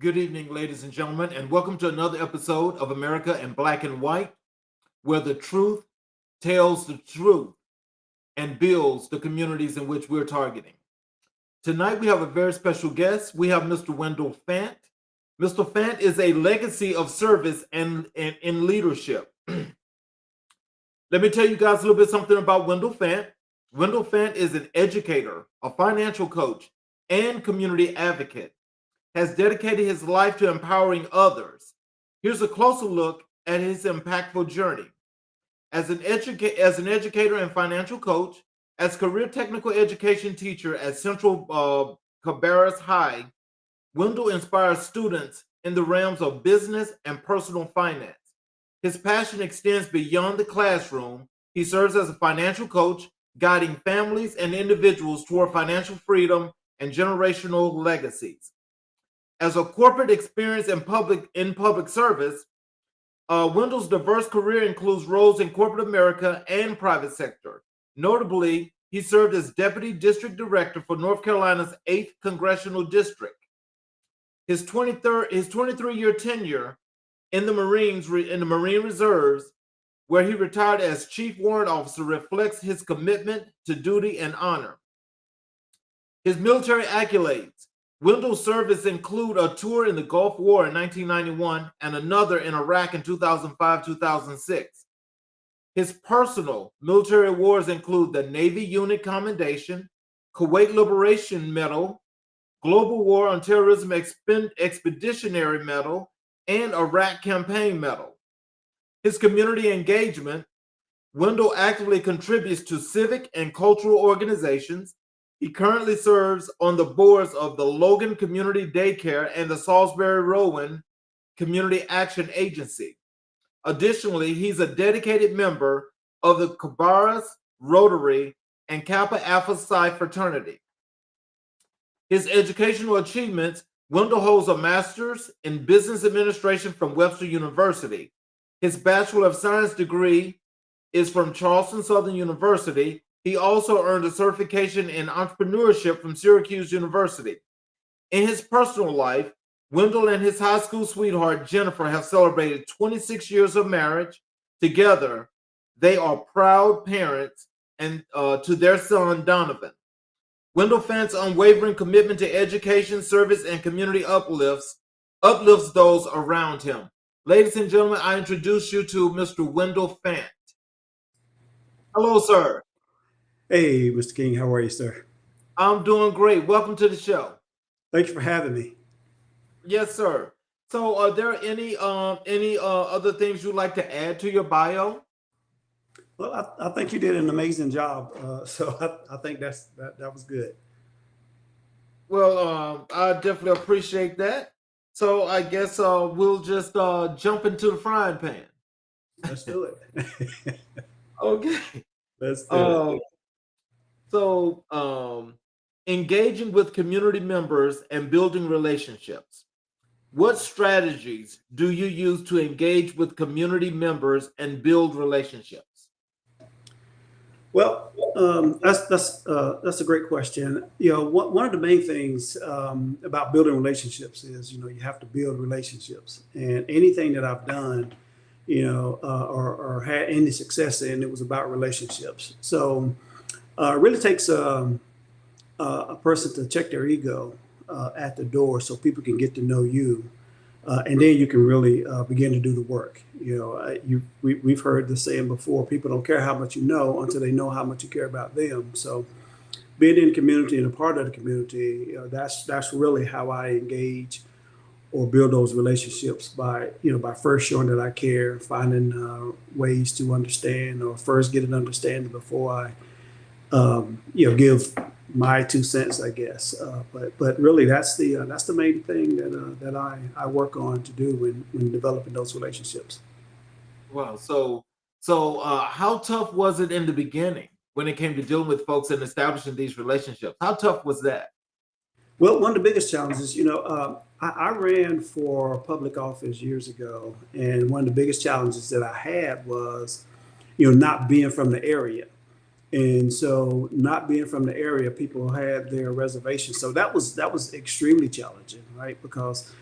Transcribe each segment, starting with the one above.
Good evening, ladies and gentlemen, and welcome to another episode of America in Black and White, where the truth tells the truth and builds the communities in which we're targeting. Tonight, we have a very special guest. We have Mr. Wendell Fant. Mr. Fant is a legacy of service and in leadership. Let me tell you guys a little bit something about Wendell Fant. Wendell Fant is an educator, a financial coach, and community advocate. Has dedicated his life to empowering others. Here's a closer look at his impactful journey. As an educator and financial coach, as career technical education teacher at Central Cabarrus High, Wendell inspires students in the realms of business and personal finance. His passion extends beyond the classroom. He serves as a financial coach, guiding families and individuals toward financial freedom and generational legacies. As a corporate experience in public service, Wendell's diverse career includes roles in corporate America and private sector. Notably, he served as Deputy District Director for North Carolina's 8th Congressional District. His 23-year tenure in the Marine Reserves, where he retired as Chief Warrant Officer, reflects his commitment to duty and honor. His military accolades. Wendell's service include a tour in the Gulf War in 1991 and another in Iraq in 2005-2006. His personal military awards include the Navy Unit Commendation, Kuwait Liberation Medal, Global War on Terrorism Expeditionary Medal, and Iraq Campaign Medal. His community engagement. Wendell actively contributes to civic and cultural organizations. He currently serves on the boards of the Logan Community Daycare and the Salisbury Rowan Community Action Agency. Additionally, he's a dedicated member of the Cabarrus Rotary and Kappa Alpha Psi fraternity. His educational achievements. Wendell holds a master's in business administration from Webster University. His Bachelor of Science degree is from Charleston Southern University. He also earned a certification in entrepreneurship from Syracuse University. In his personal life, Wendell and his high school sweetheart, Jennifer, have celebrated 26 years of marriage. Together, they are proud parents and to their son, Donovan. Wendell Fant's unwavering commitment to education, service, and community uplifts those around him. Ladies and gentlemen, I introduce you to Mr. Wendell Fant. Hello, sir. Hey, Mr. King, how are you, sir? I'm doing great. Welcome to the show. Thank you for having me. Yes, sir. So, are there any other things you'd like to add to your bio? Well, I think you did an amazing job. So I think that was good. Well, I definitely appreciate that. So, I guess we'll just jump into the frying pan. Let's do it. Okay. Let's do it. Uh, so, engaging with community members and building relationships. What strategies do you use to engage with community members and build relationships? Well, that's a great question. One of the main things about building relationships is you have to build relationships, and anything that I've done, or had any success in, it was about relationships. So it really takes a person to check their ego at the door so people can get to know you. And then you can really begin to do the work. We've heard the saying before: people don't care how much you know until they know how much you care about them. So, being in the community and a part of the community, that's really how I engage or build those relationships by first showing that I care, finding ways to understand, or first get an understanding before I give my 2 cents, I guess. But really, that's the main thing that I work on to do when developing those relationships. Wow. So, how tough was it in the beginning when it came to dealing with folks and establishing these relationships? How tough was that? Well, one of the biggest challenges, I ran for public office years ago, and one of the biggest challenges that I had was, not being from the area. And so not being from the area, people had their reservations. So that was extremely challenging, right? Because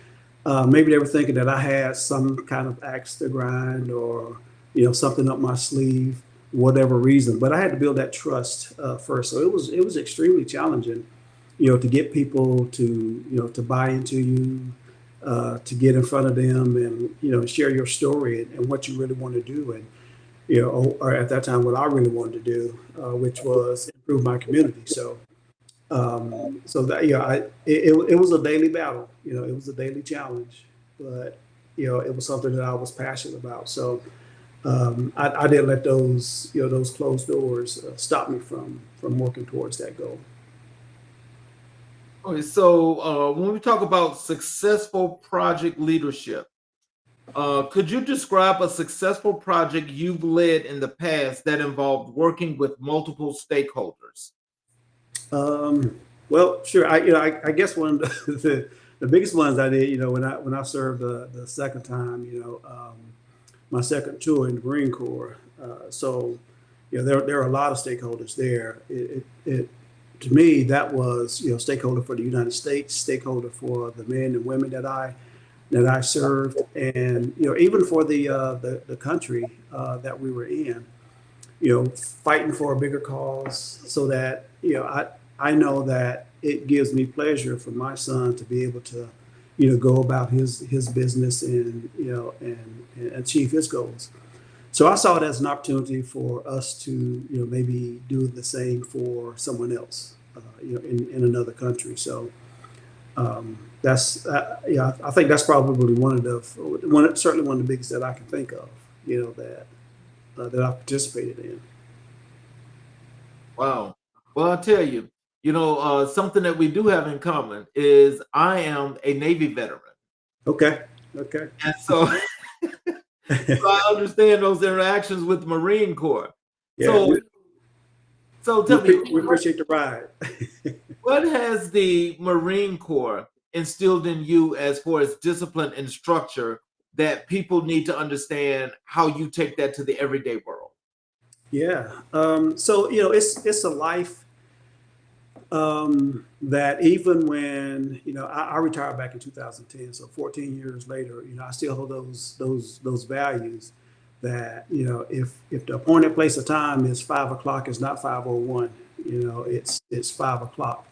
Maybe they were thinking that I had some kind of axe to grind or, something up my sleeve, whatever reason. But I had to build that trust first. So it was extremely challenging, to get people to buy into you, to get in front of them and, share your story and what you really want to do. And, or at that time, what I really wanted to do, which was improve my community. So that, it was a daily battle, it was a daily challenge, but, it was something that I was passionate about. So, I didn't let those closed doors stop me from working towards that goal. Okay, so when we talk about successful project leadership, could you describe a successful project you've led in the past that involved working with multiple stakeholders? Well, sure. I guess one of the biggest ones I did, when I served the second time, my second tour in the Marine Corps. So, there are a lot of stakeholders there. It to me, that was, stakeholder for the United States, stakeholder for the men and women that I served, and, even for the country that we were in, fighting for a bigger cause, so that, I know that it gives me pleasure for my son to be able to, go about his business and, and achieve his goals. So I saw it as an opportunity for us to, maybe do the same for someone else, in another country. So I think that's probably certainly one of the biggest that I can think of, that I participated in. Wow. Well, I'll tell you, something that we do have in common is I am a Navy veteran. Okay. Okay. And so, so I understand those interactions with the Marine Corps. Yeah. So tell me, We appreciate the ride. what has the Marine Corps instilled in you as far as discipline and structure that people need to understand how you take that to the everyday world? Yeah. So, it's a life that even when, I retired back in 2010, so 14 years later, I still hold those values that, if the appointed place of time is 5 o'clock, it's not 5:01, it's 5 o'clock.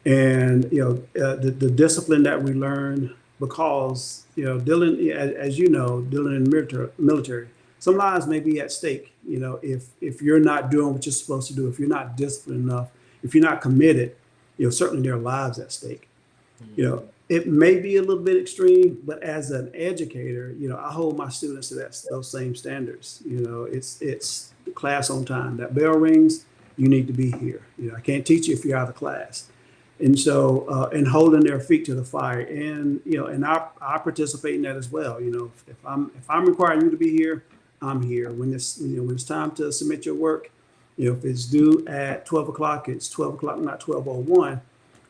And, the discipline that we learn, because, dealing, as you know, dealing in the military, some lives may be at stake, if you're not doing what you're supposed to do, if you're not disciplined enough, if you're not committed, certainly there are lives at stake. It may be a little bit extreme, but as an educator, I hold my students to those same standards. It's class on time. That bell rings, you need to be here. I can't teach you if you're out of class. And so, and holding their feet to the fire, and and I participate in that as well. If I'm requiring you to be here, I'm here. When it's time to submit your work, if it's due at 12 o'clock, it's 12 o'clock, not 12:01.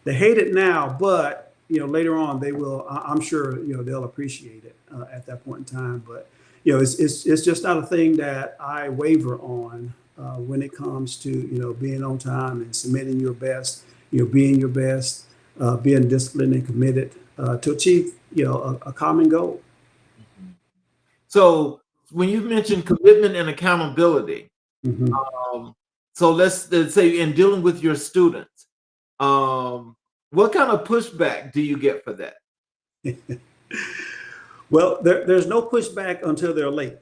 They hate it now, but later on they will. I'm sure they'll appreciate it at that point in time. But it's just not a thing that I waver on when it comes to being on time and submitting your best. Being your best, being disciplined and committed to achieve a common goal. So when you mentioned commitment and accountability, Mhm. so let's say in dealing with your students, what kind of pushback do you get for that? Well, there's no pushback until they're late.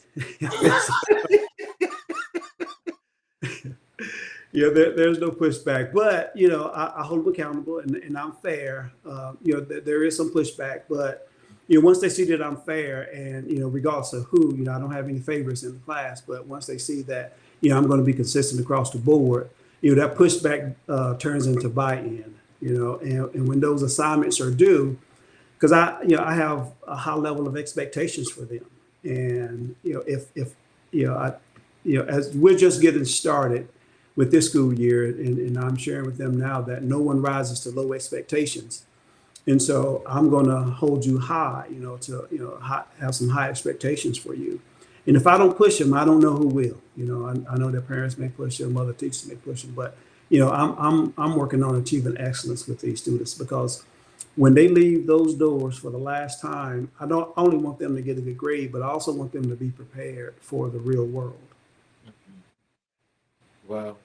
There's no pushback, but I hold them accountable, and I'm fair. There is some pushback, but once they see that I'm fair, and regardless of who, I don't have any favorites in the class, but once they see that I'm going to be consistent across the board, that pushback turns into buy-in. And when those assignments are due, because I have a high level of expectations for them, and if as we're just getting started with this school year, and I'm sharing with them now that no one rises to low expectations. And so I'm going to hold you high, have some high expectations for you. And if I don't push them, I don't know who will. I know their parents may push them, other teachers may push them, but I'm working on achieving excellence with these students, because when they leave those doors for the last time, I don't only want them to get a good grade, but I also want them to be prepared for the real world. Mhm. Wow.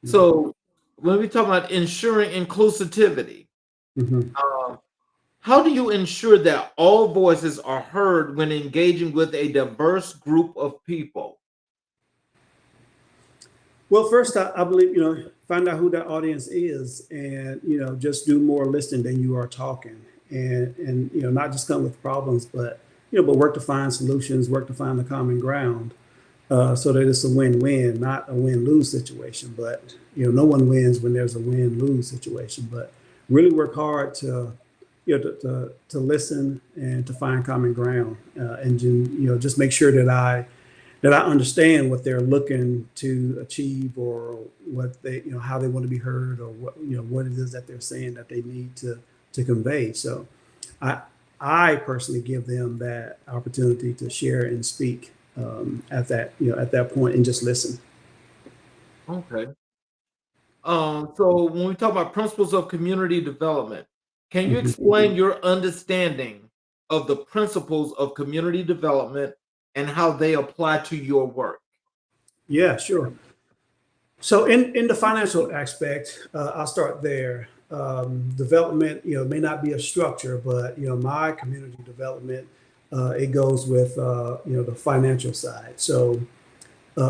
Yeah. So when we talk about ensuring inclusivity, Mhm. um, how do you ensure that all voices are heard when engaging with a diverse group of people? Well, first, I believe, find out who that audience is and, just do more listening than you are talking. And not just come with problems, but, but work to find solutions, work to find the common ground so that it's a win-win, not a win-lose situation. But, no one wins when there's a win-lose situation. But really work hard to, to listen and to find common ground and, just make sure that I understand what they're looking to achieve or what they, how they want to be heard or what, what it is that they're saying that they need to convey. So I, I personally give them that opportunity to share and speak at that, at that point and just listen. Okay. So when we talk about principles of community development, can you Mhm. explain your understanding of the principles of community development and how they apply to your work? Yeah, sure. So in the financial aspect, I'll start there. Development, may not be a structure, but my community development, it goes with the financial side. So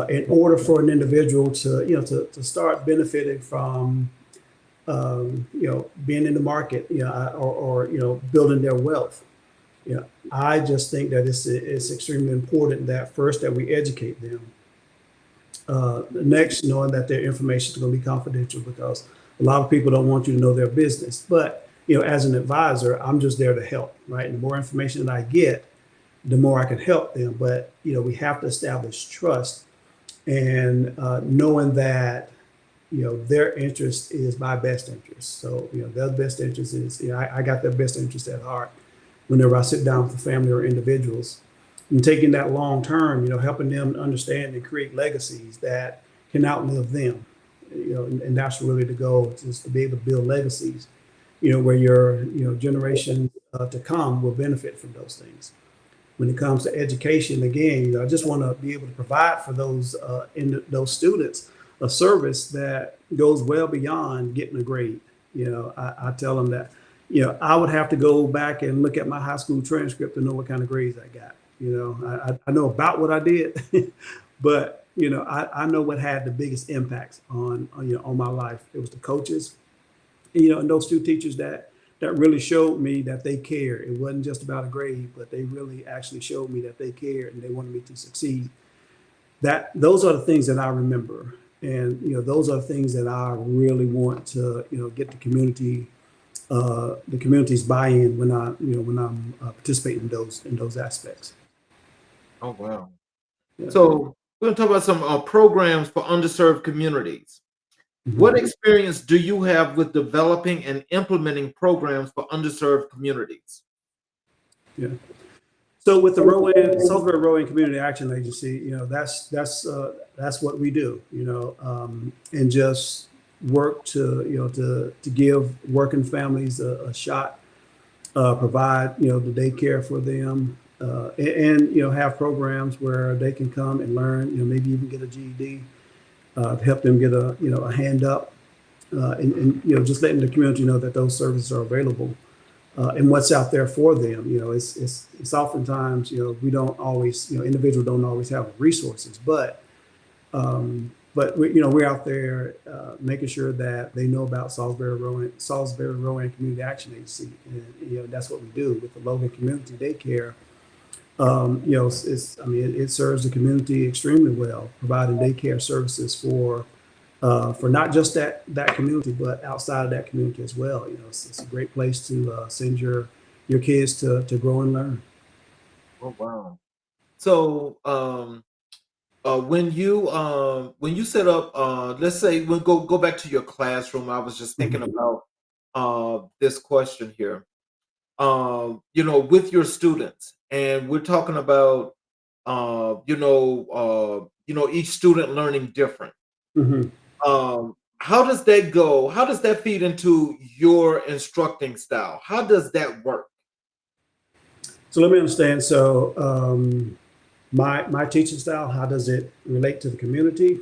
in order for an individual to to start benefiting from being in the market, or building their wealth, I just think that it's extremely important that first that we educate them. Next, knowing that their information is going to be confidential because a lot of people don't want you to know their business. But as an advisor, I'm just there to help, right? And the more information that I get, the more I can help them. But we have to establish trust and knowing that their interest is my best interest. So their best interest is I got their best interest at heart whenever I sit down with the family or individuals and taking that long term, helping them understand and create legacies that can outlive them. And that's really the goal, is to be able to build legacies, where your generation to come will benefit from those things. When it comes to education, again, I just want to be able to provide for those students a service that goes well beyond getting a grade. I tell them that I would have to go back and look at my high school transcript to know what kind of grades I got. I know about what I did, but I know what had the biggest impact on my life. It was the coaches, and those two teachers that really showed me that they cared. It wasn't just about a grade, but they really actually showed me that they cared and they wanted me to succeed. That those are the things that I remember, and those are the things that I really want to get the community's buy-in when I'm participating in those aspects. Oh, wow. Yeah. So we're going to talk about some programs for underserved communities. What Mhm. experience do you have with developing and implementing programs for underserved communities? Yeah. So with the Salisbury Rowing Community Action Agency, that's what we do, and just work to to give working families a shot, provide the daycare for them, and have programs where they can come and learn, maybe even get a GED, to help them get a hand up, and just letting the community know that those services are available and what's out there for them. It's oftentimes we don't always individuals don't always have the resources, but we're out there making sure that they know about Salisbury Rowing Community Action Agency, and that's what we do with the Logan Community Daycare. I mean it serves the community extremely well, providing daycare services for not just that community, but outside of that community as well. It's a great place to send your kids to grow and learn. Oh, wow. So when you set up, let's say we go back to your classroom. I was just thinking Mhm. about this question here. With your students, and we're talking about each student learning different. Mhm. how does that go? How does that feed into your instructing style? How does that work? So let me understand. So my teaching style, how does it relate to the community?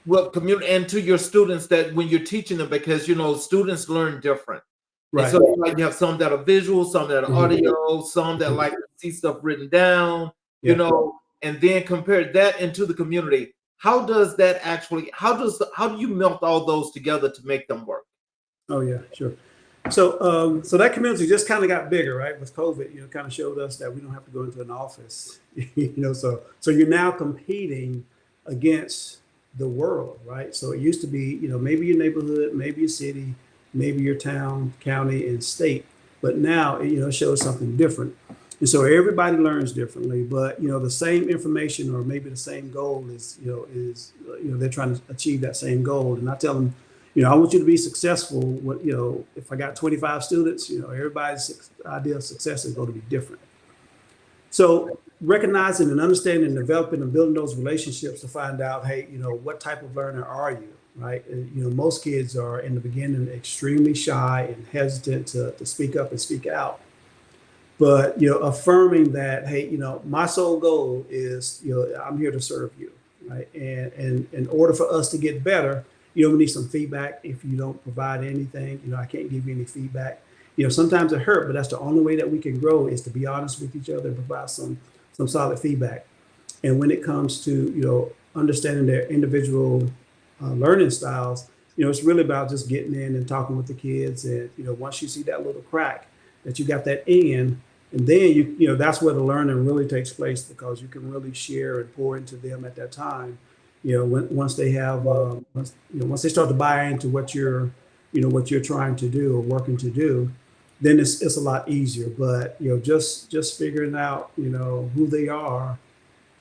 Well, community and to your students, that when you're teaching them, because students learn different. And Right. so like you have some that are visual, some that are Mhm. audio, some that like to see stuff written down, Yeah. and then compare that into the community. How does that actually, how do you melt all those together to make them work? Oh yeah, sure. So that community just kind of got bigger, right? With COVID, kind of showed us that we don't have to go into an office, So you're now competing against the world, right? So it used to be, maybe your neighborhood, maybe your city, maybe your town, county, and state, but now it shows something different, and so everybody learns differently. But the same information or maybe the same goal is they're trying to achieve that same goal, and I tell them, I want you to be successful. If I got 25 students, everybody's idea of success is going to be different. So recognizing and understanding and developing and building those relationships to find out, hey, what type of learner are you, right? And, most kids are in the beginning extremely shy and hesitant to speak up and speak out. But, affirming that, hey, my sole goal is, I'm here to serve you, right? And in order for us to get better, we need some feedback. If you don't provide anything, I can't give you any feedback. Sometimes it hurt, but that's the only way that we can grow is to be honest with each other and provide some solid feedback. And when it comes to understanding their individual learning styles, it's really about just getting in and talking with the kids. And once you see that little crack that you got that in, and then that's where the learning really takes place, because you can really share and pour into them at that time. Once they have once they start to buy into what you're trying to do or working to do, then it's a lot easier. But just figuring out who they are,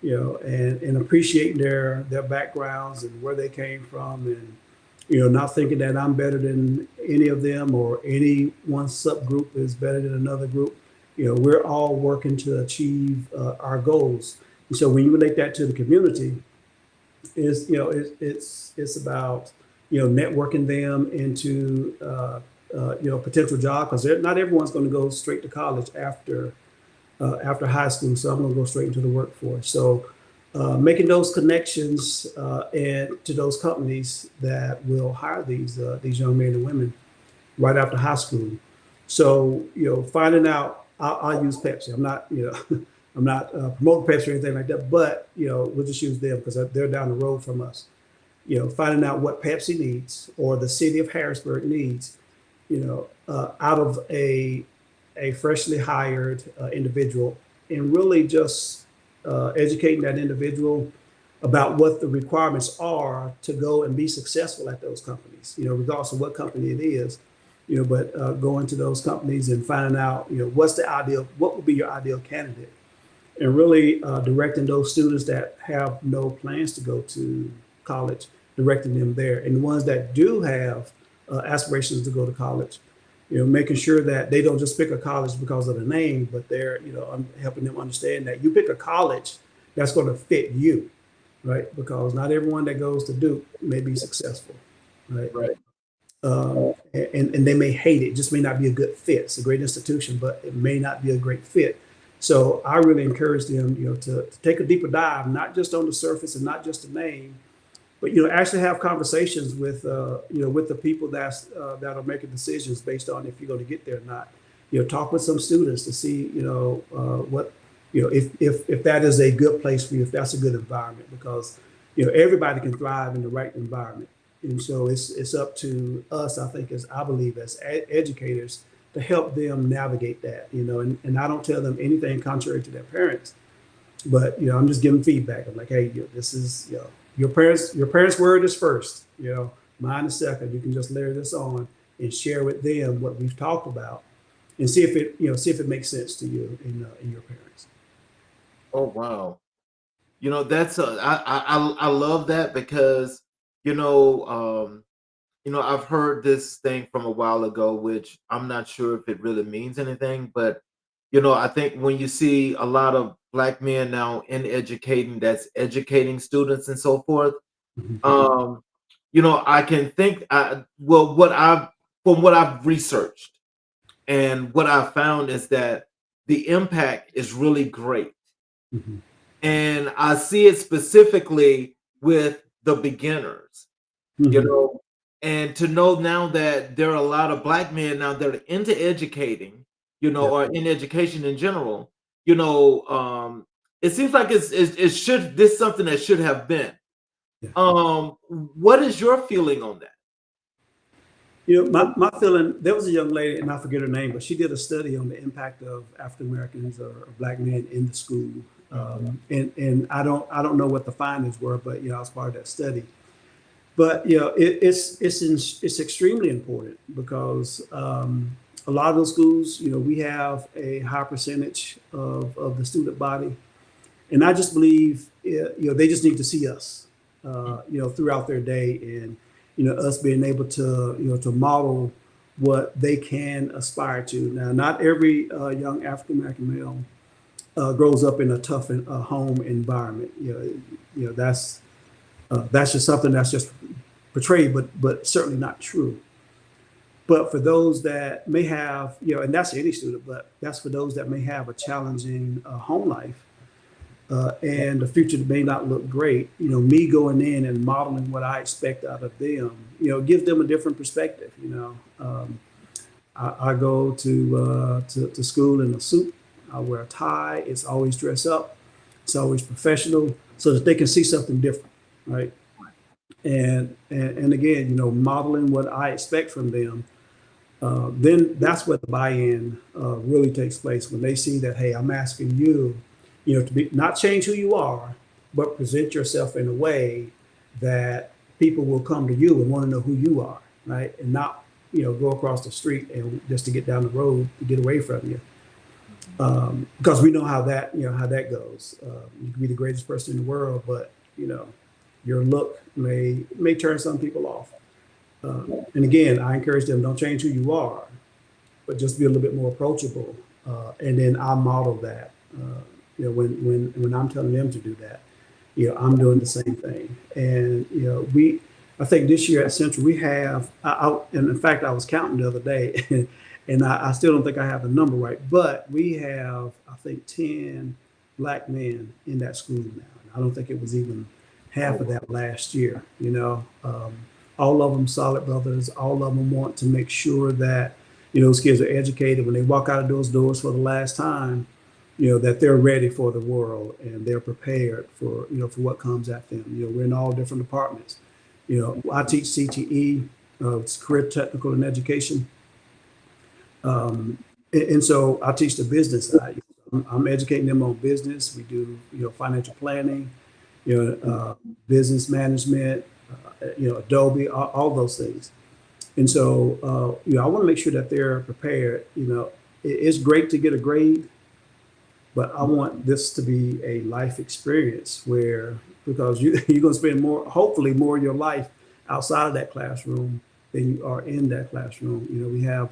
and appreciating their backgrounds and where they came from, and not thinking that I'm better than any of them or any one subgroup is better than another group. We're all working to achieve our goals. And so when you relate that to the community, is it's about networking them into potential job, because not everyone's going to go straight to college after high school. So I'm going to go straight into the workforce. So making those connections and to those companies that will hire these young men and women right after high school. So finding out, I'll use Pepsi. I'm not I'm not promoting Pepsi or anything like that, but we'll just use them because they're down the road from us. Finding out what Pepsi needs or the city of Harrisburg needs, out of a freshly hired individual, and really just educating that individual about what the requirements are to go and be successful at those companies, regardless of what company it is, but going to those companies and finding out, what would be your ideal candidate, and really directing those students that have no plans to go to college, directing them there. And the ones that do have aspirations to go to college, making sure that they don't just pick a college because of the name, but they're, helping them understand that you pick a college that's going to fit you, right? Because not everyone that goes to Duke may be successful, right? Right. And they may hate it. It just may not be a good fit. It's a great institution, but it may not be a great fit. So I really encourage them, to take a deeper dive, not just on the surface and not just the name, but actually have conversations with with the people that are making decisions based on if you're going to get there or not. Talk with some students to see what if that is a good place for you, if that's a good environment, because everybody can thrive in the right environment. And so it's up to us, I think, as I believe, as educators, to help them navigate that. And I don't tell them anything contrary to their parents, but I'm just giving feedback. I'm like, hey, this is your parents' word is first. Mine is second. You can just layer this on and share with them what we've talked about, and see if it makes sense to you and your parents. Oh wow. That's I love that because you know I've heard this thing from a while ago, which I'm not sure if it really means anything, but I think when you see a lot of black men now in educating, that's educating students and so forth, Mhm. um, I can think, well, from what I've researched and what I've found is that the impact is really great. Mhm. And I see it specifically with the beginners, you Mhm. know, and to know now that there are a lot of black men now that are into educating, Yeah. or in education in general, it seems like it should this something that should have been. Yeah. What is your feeling on that? My feeling, there was a young lady, and I forget her name, but she did a study on the impact of African Americans or black men in the school. Mhm. And I don't know what the findings were, but I was part of that study. But it's extremely important because a lot of those schools, we have a high percentage of the student body, and I just believe they just need to see us, throughout their day, and us being able to to model what they can aspire to. Now, not every young African American male grows up in a tough home environment. That's just something that's just portrayed, but certainly not true. But for those that may have, and that's any student, but that's for those that may have a challenging home life, and the future may not look great. Me going in and modeling what I expect out of them, gives them a different perspective. I go to school in a suit. I wear a tie. It's always dress up. It's always professional, so that they can see something different, right? And again, modeling what I expect from them. Then that's where the buy-in really takes place, when they see that, hey, I'm asking you, to be not change who you are, but present yourself in a way that people will come to you and want to know who you are, right? And not, go across the street and just to get down the road to get away from you. Because we know how that goes. You can be the greatest person in the world, but your look may turn some people off. And again, I encourage them, don't change who you are, but just be a little bit more approachable. And then I model that. When I'm telling them to do that, I'm doing the same thing. And I think this year at Central we have, and in fact I was counting the other day, and I still don't think I have the number right, but we have, I think, 10 black men in that school now. And I don't think it was even half of that last year. All of them solid brothers. All of them want to make sure that those kids are educated when they walk out of those doors for the last time. That they're ready for the world and they're prepared for what comes at them. We're in all different departments. I teach CTE, it's career technical and education. And so I teach the business side. I'm educating them on business. We do financial planning, business management, Adobe, all those things. And so, I want to make sure that they're prepared. It's great to get a grade, but I want this to be a life experience where, because you're going to spend hopefully more of your life outside of that classroom than you are in that classroom. We have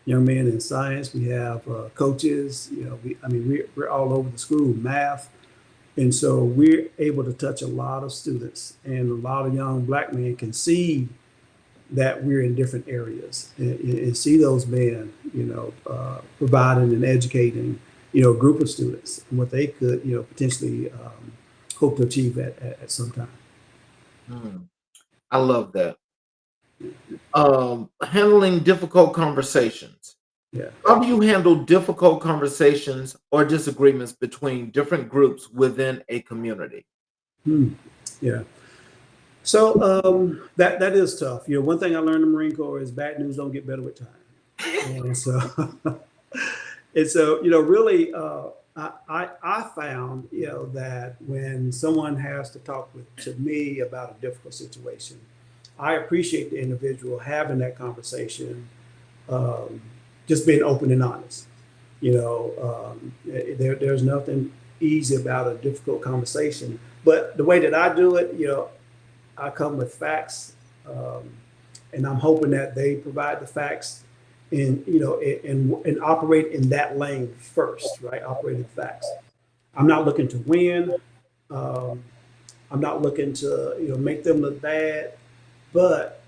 young men in science, we have coaches, we're all over the school, math. And so we're able to touch a lot of students, and a lot of young black men can see that we're in different areas, and see those men, providing and educating, a group of students and what they could, potentially hope to achieve at some time. Mm, I love that. Handling difficult conversations. Yeah. How do you handle difficult conversations or disagreements between different groups within a community? Hmm. Yeah. So that is tough. One thing I learned in the Marine Corps is bad news don't get better with time. And so, really, I found, that when someone has to talk to me about a difficult situation, I appreciate the individual having that conversation, um, just being open and honest. There's nothing easy about a difficult conversation, but the way that I do it, I come with facts, um, and I'm hoping that they provide the facts, and and operate in that lane first, right? Operate in facts. I'm not looking to win. Um, I'm not looking to make them look bad. but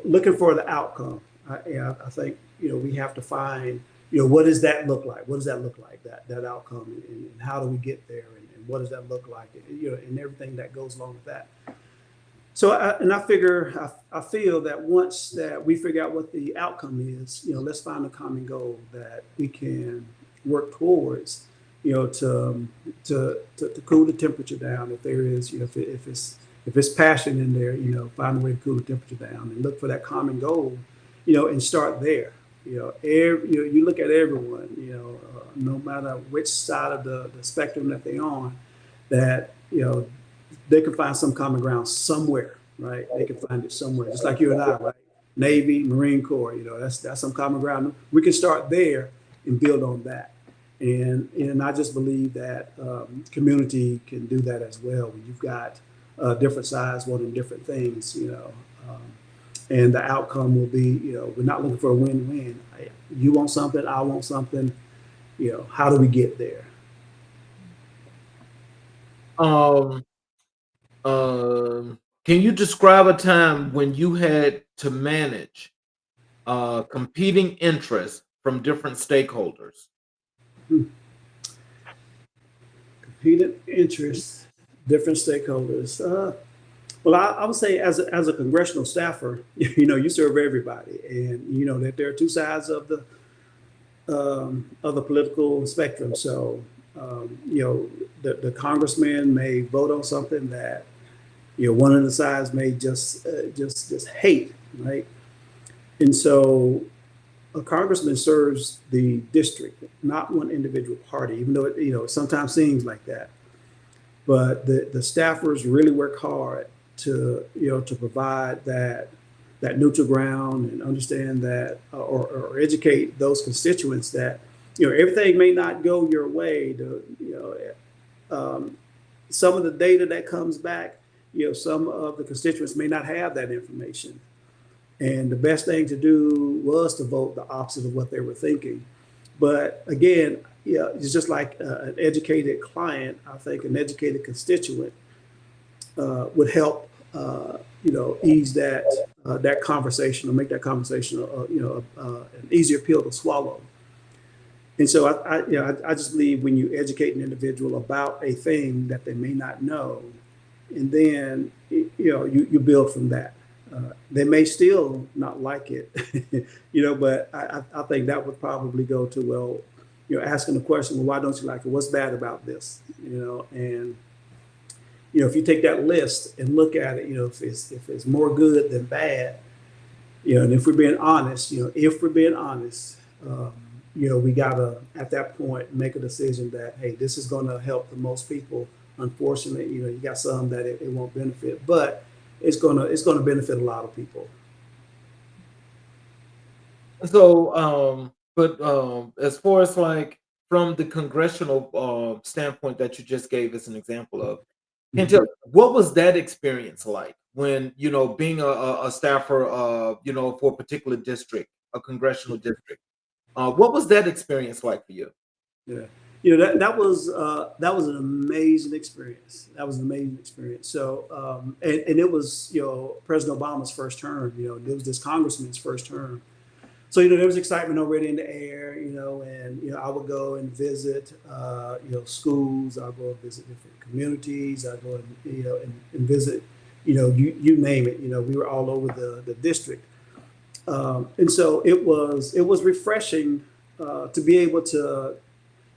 looking for the outcome. I think we have to find what does that look like? What does that look like? That outcome, and how do we get there? And what does that look like? And everything that goes along with that. So I feel that once that we figure out what the outcome is, let's find a common goal that we can work towards, to cool the temperature down. If there is, if it's passion in there, find a way to cool the temperature down and look for that common goal, and start there. You look at everyone, no matter which side of the spectrum that they're on, that they can find some common ground somewhere, right? They can find it somewhere, just like you and I, right? Navy, Marine Corps, that's some common ground. We can start there and build on that. And I just believe that community can do that as well. When you've got different sides wanting different things, and the outcome will be, we're not looking for a win-win. You want something, I want something. How do we get there? Um, can you describe a time when you had to manage competing interests from different stakeholders? Hmm. Competing interests, different stakeholders. Well, I would say as a congressional staffer, you serve everybody, and you know that there are two sides of the political spectrum. So, the congressman may vote on something that one of the sides may just hate, right? And so, a congressman serves the district, not one individual party, even though it sometimes seems like that. But the staffers really work hard to provide that neutral ground and understand that or educate those constituents that everything may not go your way. Some of the data that comes back, some of the constituents may not have that information, and the best thing to do was to vote the opposite of what they were thinking. But again, it's just like an educated client. I think an educated constituent would help, ease that conversation or make that conversation, an easier pill to swallow. And so I just believe when you educate an individual about a thing that they may not know, and then you build from that. They may still not like it, but I think that would probably go to, well, asking the question, well, why don't you like it? What's bad about this? And if you take that list and look at it, if it's more good than bad, and if we're being honest, we gotta at that point make a decision that, hey, this is going to help the most people. Unfortunately, you got some that it won't benefit, but it's gonna benefit a lot of people. So, but as far as like from the congressional standpoint that you just gave us an example of, can you tell Mhm. what was that experience like when being a staffer, for a particular district, a congressional district? What was that experience like for you? Yeah, that was an amazing experience. That was an amazing experience. So, and it was President Obama's first term. It was this congressman's first term. So there was excitement already in the air. And I would go and visit schools. I'll go and visit different communities. I go and and visit you name it. We were all over the district. And so it was refreshing to be able to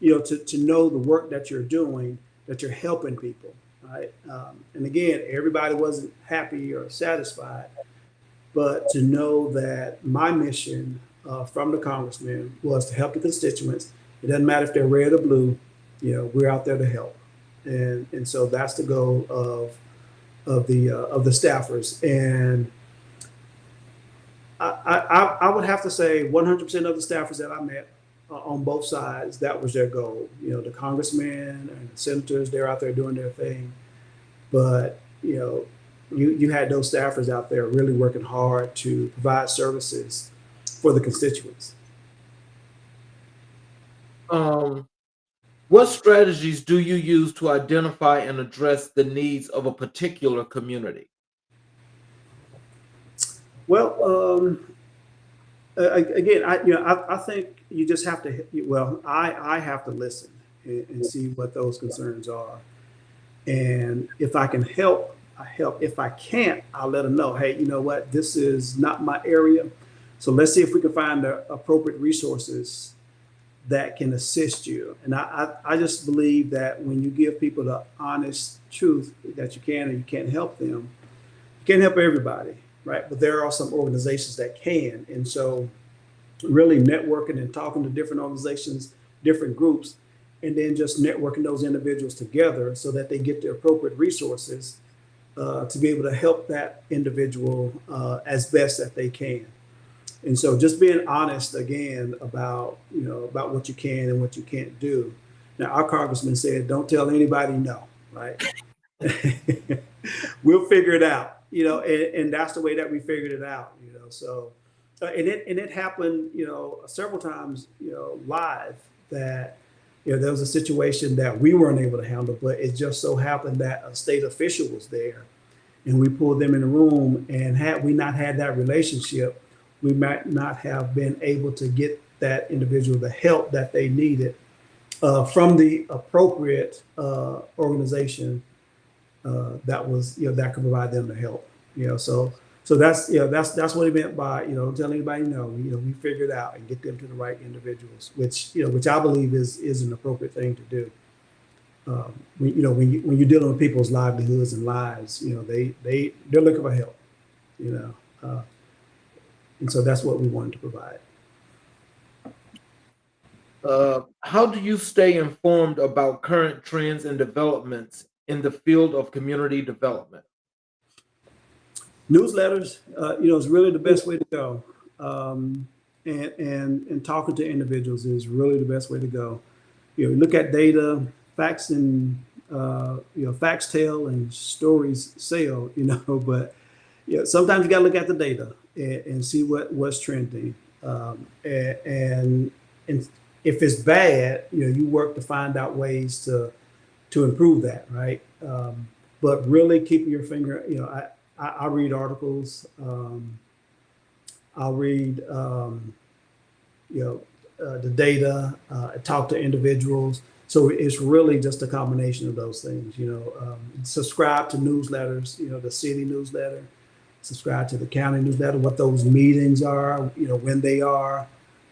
to know the work that you're doing, that you're helping people, right? And again, everybody wasn't happy or satisfied, but to know that my mission from the congressman was to help the constituents. It doesn't matter if they're red or blue, we're out there to help, and so that's the goal of the staffers. And I would have to say 100% of the staffers that I met on both sides, that was their goal. The congressmen and the senators, they're out there doing their thing. But, you had those staffers out there really working hard to provide services for the constituents. Um, what strategies do you use to identify and address the needs of a particular community? Well, again, I think you just have to. Well, I have to listen and see what those concerns are, and if I can help, I help. If I can't, I'll let them know. Hey, you know what? This is not my area, so let's see if we can find the appropriate resources that can assist you. And I just believe that when you give people the honest truth that you can and you can't help them, you can't help everybody, right? But there are some organizations that can. And so really networking and talking to different organizations, different groups, and then just networking those individuals together so that they get the appropriate resources to be able to help that individual as best that they can. And so just being honest again about, about what you can and what you can't do. Now, our congressman said, don't tell anybody no, right? We'll figure it out, and that's the way that we figured it out, so, and it happened, several times, live that, there was a situation that we weren't able to handle, but it just so happened that a state official was there and we pulled them in the room, and had we not had that relationship, we might not have been able to get that individual the help that they needed from the appropriate organization that was, that could provide them the help. So that's what he meant by, don't tell anybody no. We figure it out and get them to the right individuals, which I believe is an appropriate thing to do. When you're dealing with people's livelihoods and lives, they're looking for help. And so that's what we wanted to provide. How do you stay informed about current trends and developments in the field of community development? Newsletters, is really the best way to go. And talking to individuals is really the best way to go. Look at data, facts, and facts tell and stories sell. But sometimes you got to look at the data and see what's trending. And if it's bad, you work to find out ways to improve that, right? But really keeping your finger, I read articles. I'll read, the data, talk to individuals. So it's really just a combination of those things. Subscribe to newsletters. The city newsletter. Subscribe to the county newsletter. What those meetings are. When they are,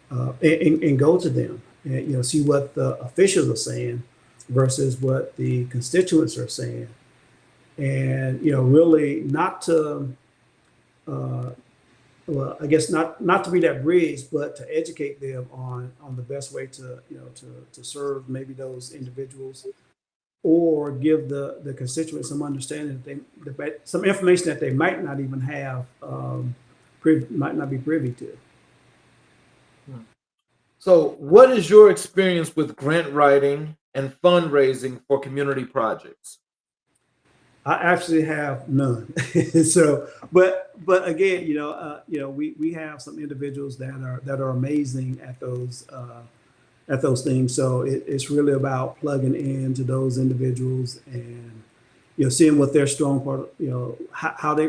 and go to them. And see what the officials are saying versus what the constituents are saying. And really not to, well, I guess not to be that bridge, but to educate them on the best way to to serve maybe those individuals, or give the constituents some understanding that some information that they might not even have, might not be privy to. So, what is your experience with grant writing and fundraising for community projects? I actually have none. So, but again, we have some individuals that are amazing at those things. So it's really about plugging into those individuals and seeing what their strong part, how they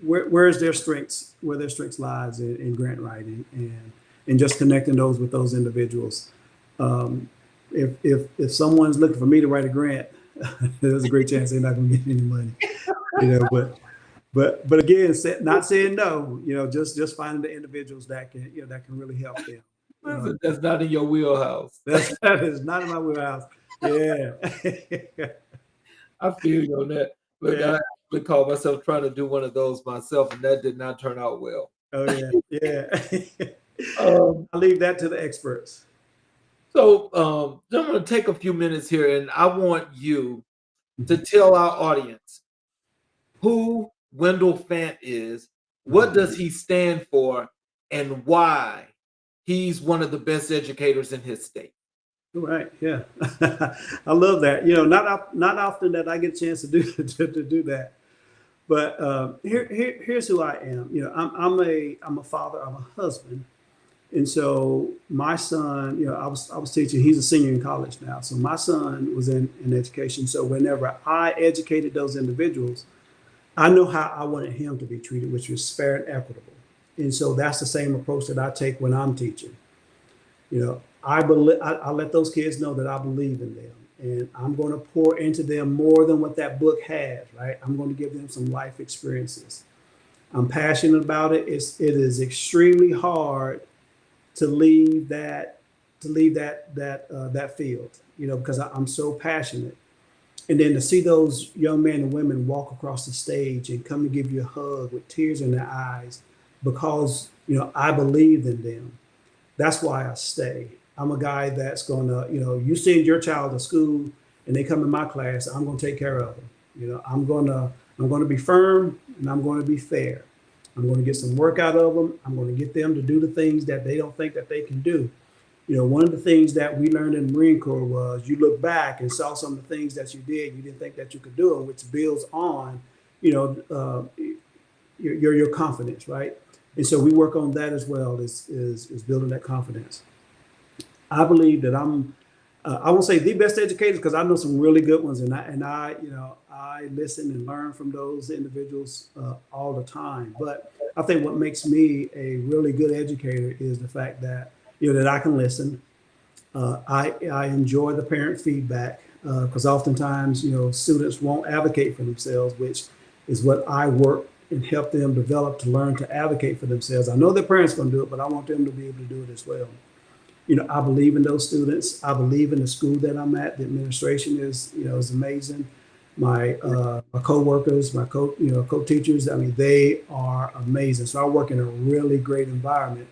where their strengths lies in grant writing, and just connecting those with those individuals. If someone's looking for me to write a grant, there's a great chance they're not going to get any money, but again, not saying no, just finding the individuals that can really help them. That's not in your wheelhouse. That is not in my wheelhouse. Yeah. I feel you on that. Look, Yeah. I actually call myself trying to do one of those myself, and that did not turn out well. Oh yeah. Um, I'll leave that to the experts. so I'm going to take a few minutes here, and I want you to tell our audience who Wendell Fant is, what does he stand for, and why he's one of the best educators in his state. Right. Yeah. I love that. Not often that I get a chance to do to do that. But here's who I am. I'm a father. I'm a husband. And so my son, I was teaching. He's a senior in college now. So my son was in education. So whenever I educated those individuals, I know how I wanted him to be treated, which was fair and equitable. And so that's the same approach that I take when I'm teaching. You know, I let those kids know that I believe in them, and I'm going to pour into them more than what that book has, right? I'm going to give them some life experiences. I'm passionate about it. It is extremely hard to leave that field, you know, because I'm so passionate. And then to see those young men and women walk across the stage and come and give you a hug with tears in their eyes because, you know, I believe in them. That's why I stay. I'm a guy that's gonna, you know, you send your child to school and they come in my class, I'm gonna take care of them. You know, I'm gonna be firm and I'm gonna be fair. I'm gonna get some work out of them. I'm gonna get them to do the things that they don't think that they can do. You know, one of the things that we learned in the Marine Corps was you look back and saw some of the things that you did, you didn't think that you could do them, which builds on, you know, your confidence, right? And so we work on that as well, is building that confidence. I believe that I won't say the best educators because I know some really good ones, and I you know I listen and learn from those individuals all the time. But I think what makes me a really good educator is the fact that, you know, that I can listen. I enjoy the parent feedback because oftentimes, you know, students won't advocate for themselves, which is what I work and help them develop to learn to advocate for themselves. I know their parents going to do it, but I want them to be able to do it as well. You know, I believe in those students. I believe in the school that I'm at. The administration is, you know, is amazing. My co-workers, my co-teachers, I mean, they are amazing. So I work in a really great environment.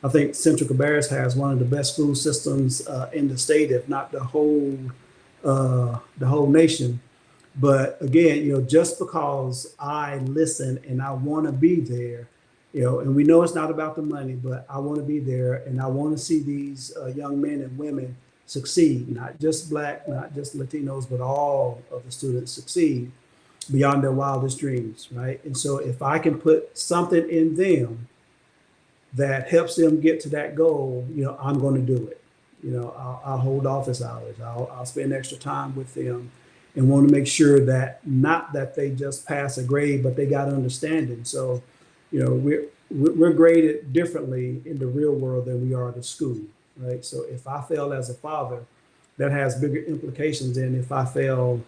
I think Central Cabarrus has one of the best school systems in the state, if not the whole nation. But again, you know, just because I listen and I want to be there, you know, and we know it's not about the money, but I want to be there and I want to see these young men and women succeed, not just Black, not just Latinos, but all of the students succeed beyond their wildest dreams, right? And so if I can put something in them that helps them get to that goal, you know, I'm going to do it. You know, I'll hold office hours. I'll spend extra time with them and want to make sure that not that they just pass a grade, but they got understanding. So, you know, we're graded differently in the real world than we are at school, right? So if I fail as a father, that has bigger implications than if I fail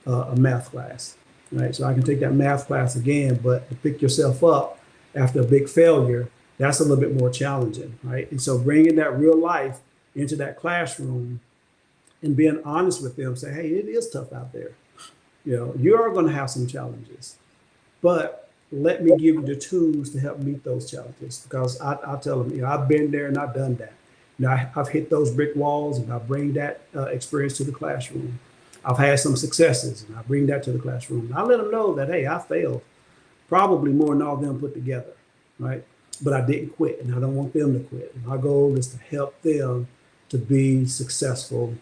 a math class, right? So I can take that math class again, but to pick yourself up after a big failure, that's a little bit more challenging, right? And so bringing that real life into that classroom and being honest with them, say, hey, it is tough out there. You know, you are going to have some challenges, but let me give you the tools to help meet those challenges. Because I tell them, you know, I've been there and I've done that. You know, I've hit those brick walls and I bring that experience to the classroom. I've had some successes and I bring that to the classroom. And I let them know that, hey, I failed probably more than all of them put together, right? But I didn't quit and I don't want them to quit. My goal is to help them to be successful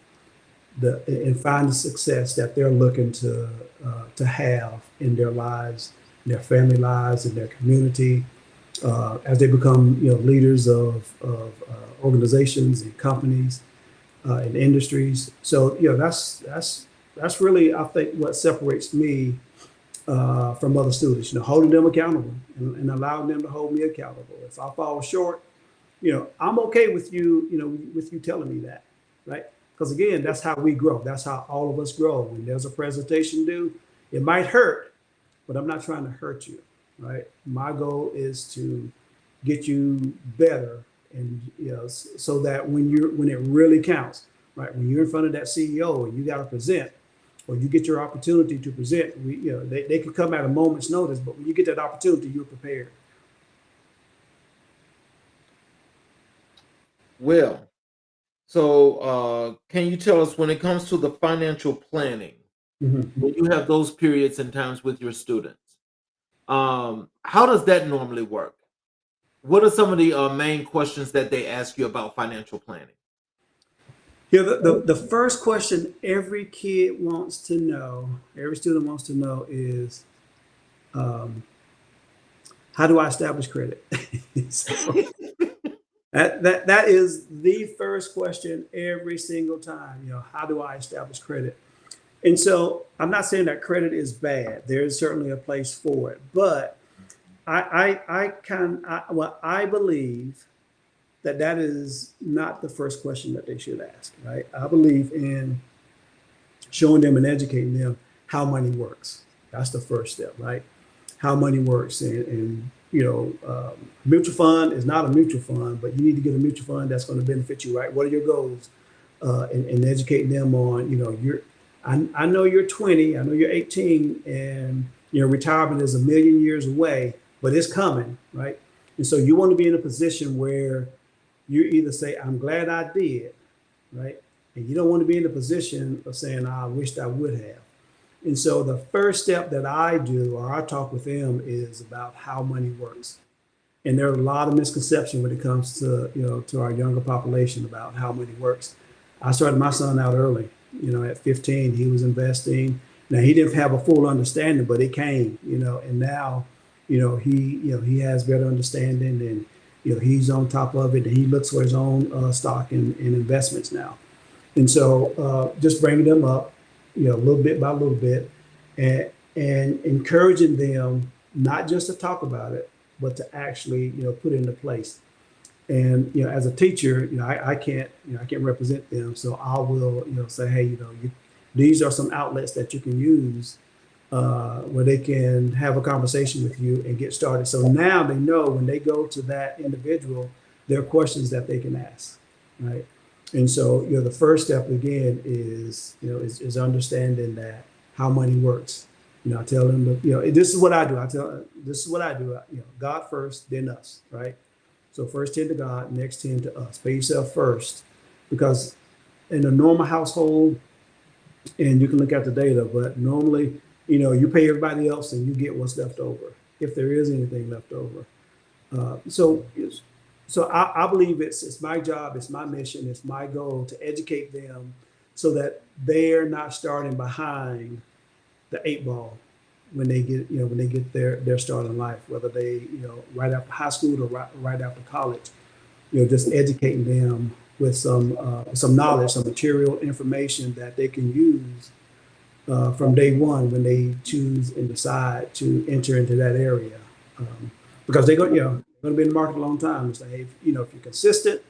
and find the success that they're looking to have in their lives, in their family lives, in their community, as they become, you know, leaders of organizations and companies and industries. So, you know, that's really, I think, what separates me from other students. You know, holding them accountable and allowing them to hold me accountable. If I fall short, you know, I'm okay with you, you know, with you telling me that, right? Because again, that's how we grow. That's how all of us grow. When there's a presentation due, it might hurt, but I'm not trying to hurt you, right? My goal is to get you better, and you know, so that when it really counts, right? When you're in front of that CEO and you got to present, or you get your opportunity to present, you know, they could come at a moment's notice, but when you get that opportunity, you're prepared. Well, so can you tell us when it comes to the financial planning, Mm-hmm. when you have those periods and times with your students, how does that normally work? What are some of the main questions that they ask you about financial planning? Yeah, the first question every kid wants to know, every student wants to know is, how do I establish credit? So that is the first question every single time. You know, how do I establish credit? And so I'm not saying that credit is bad. There is certainly a place for it, but well, I believe that that is not the first question that they should ask, right? I believe in showing them and educating them how money works. That's the first step, right? How money works, and mutual fund is not a mutual fund, but you need to get a mutual fund that's going to benefit you, right? What are your goals? And educating them on, I know you're 20, I know you're 18, and retirement is a million years away, but it's coming, right? And so you want to be in a position where you either say, I'm glad I did, right? And you don't want to be in a position of saying, I wished I would have. And so the first step that I do or I talk with them is about how money works. And there are a lot of misconceptions when it comes to, to our younger population about how money works. I started my son out early, at 15, he was investing. Now he didn't have a full understanding, but it came, and now, he has better understanding, and, he's on top of it, and he looks for his own stock and investments now. And so just bringing them up, a little bit by little bit, and encouraging them not just to talk about it, but to actually, put it into place. And as a teacher, I can't, I can't represent them, so I will, say, hey, these are some outlets that you can use where they can have a conversation with you and get started. So now they know when they go to that individual, there are questions that they can ask, right? And so, the first step again is understanding that how money works. I tell them, this is what I do. This is what I do. God first, then us, right? So first tend to God, next tend to us. Pay yourself first, because in a normal household, and you can look at the data, but normally, you pay everybody else and you get what's left over, if there is anything left over. So I believe it's my job, it's my mission, it's my goal to educate them so that they're not starting behind the eight ball when they get their start in life, whether they right after high school or right after college. Just educating them with some knowledge, some material information that they can use from day one when they choose and decide to enter into that area, because they're going to be in the market a long time. It's like, hey, if you're consistent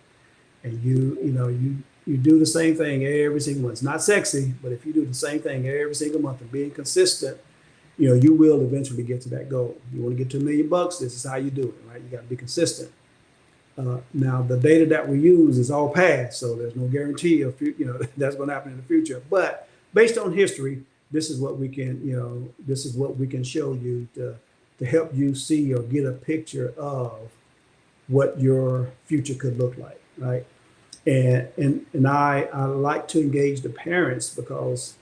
and you do the same thing every single month. It's not sexy, but if you do the same thing every single month and being consistent, you will eventually get to that goal. You want to get to $1 million, this is how you do it, right? You got to be consistent. Now the data that we use is all past, so there's no guarantee of that's going to happen in the future. But based on history, this is what we can show you to help you see or get a picture of what your future could look like, right? And I like to engage the parents because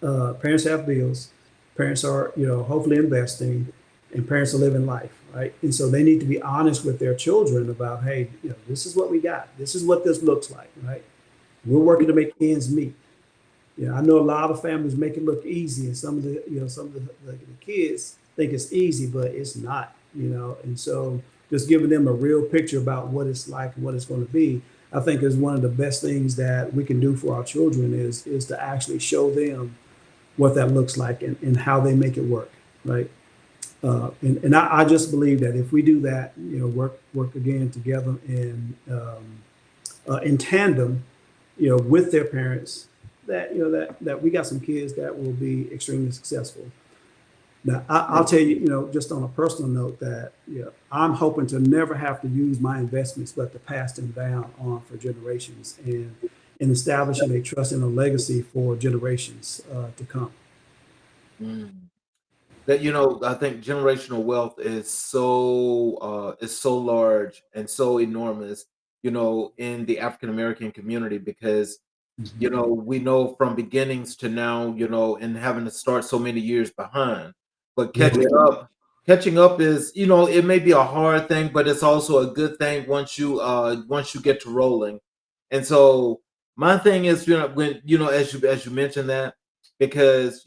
parents have bills, parents are hopefully investing, and parents are living life, right? And so they need to be honest with their children about, hey, this is what we got, this is what this looks like, right? We're working to make ends meet. I know a lot of families make it look easy, and some of the kids think it's easy, but it's not, and so just giving them a real picture about what it's like and what it's going to be, I think is one of the best things that we can do for our children is to actually show them what that looks like and how they make it work, right? And I just believe that if we do that, work again together and in tandem, with their parents, that we got some kids that will be extremely successful. Now, I'll tell you, just on a personal note, that I'm hoping to never have to use my investments, but to pass them down on for generations and establishing a trust and a legacy for generations to come. Mm. That I think generational wealth is so large and so enormous, in the African American community, because Mhm. we know from beginnings to now, and having to start so many years behind. But Yeah. catching up is, it may be a hard thing, but it's also a good thing once you get to rolling. And so my thing is, when as you mentioned that, because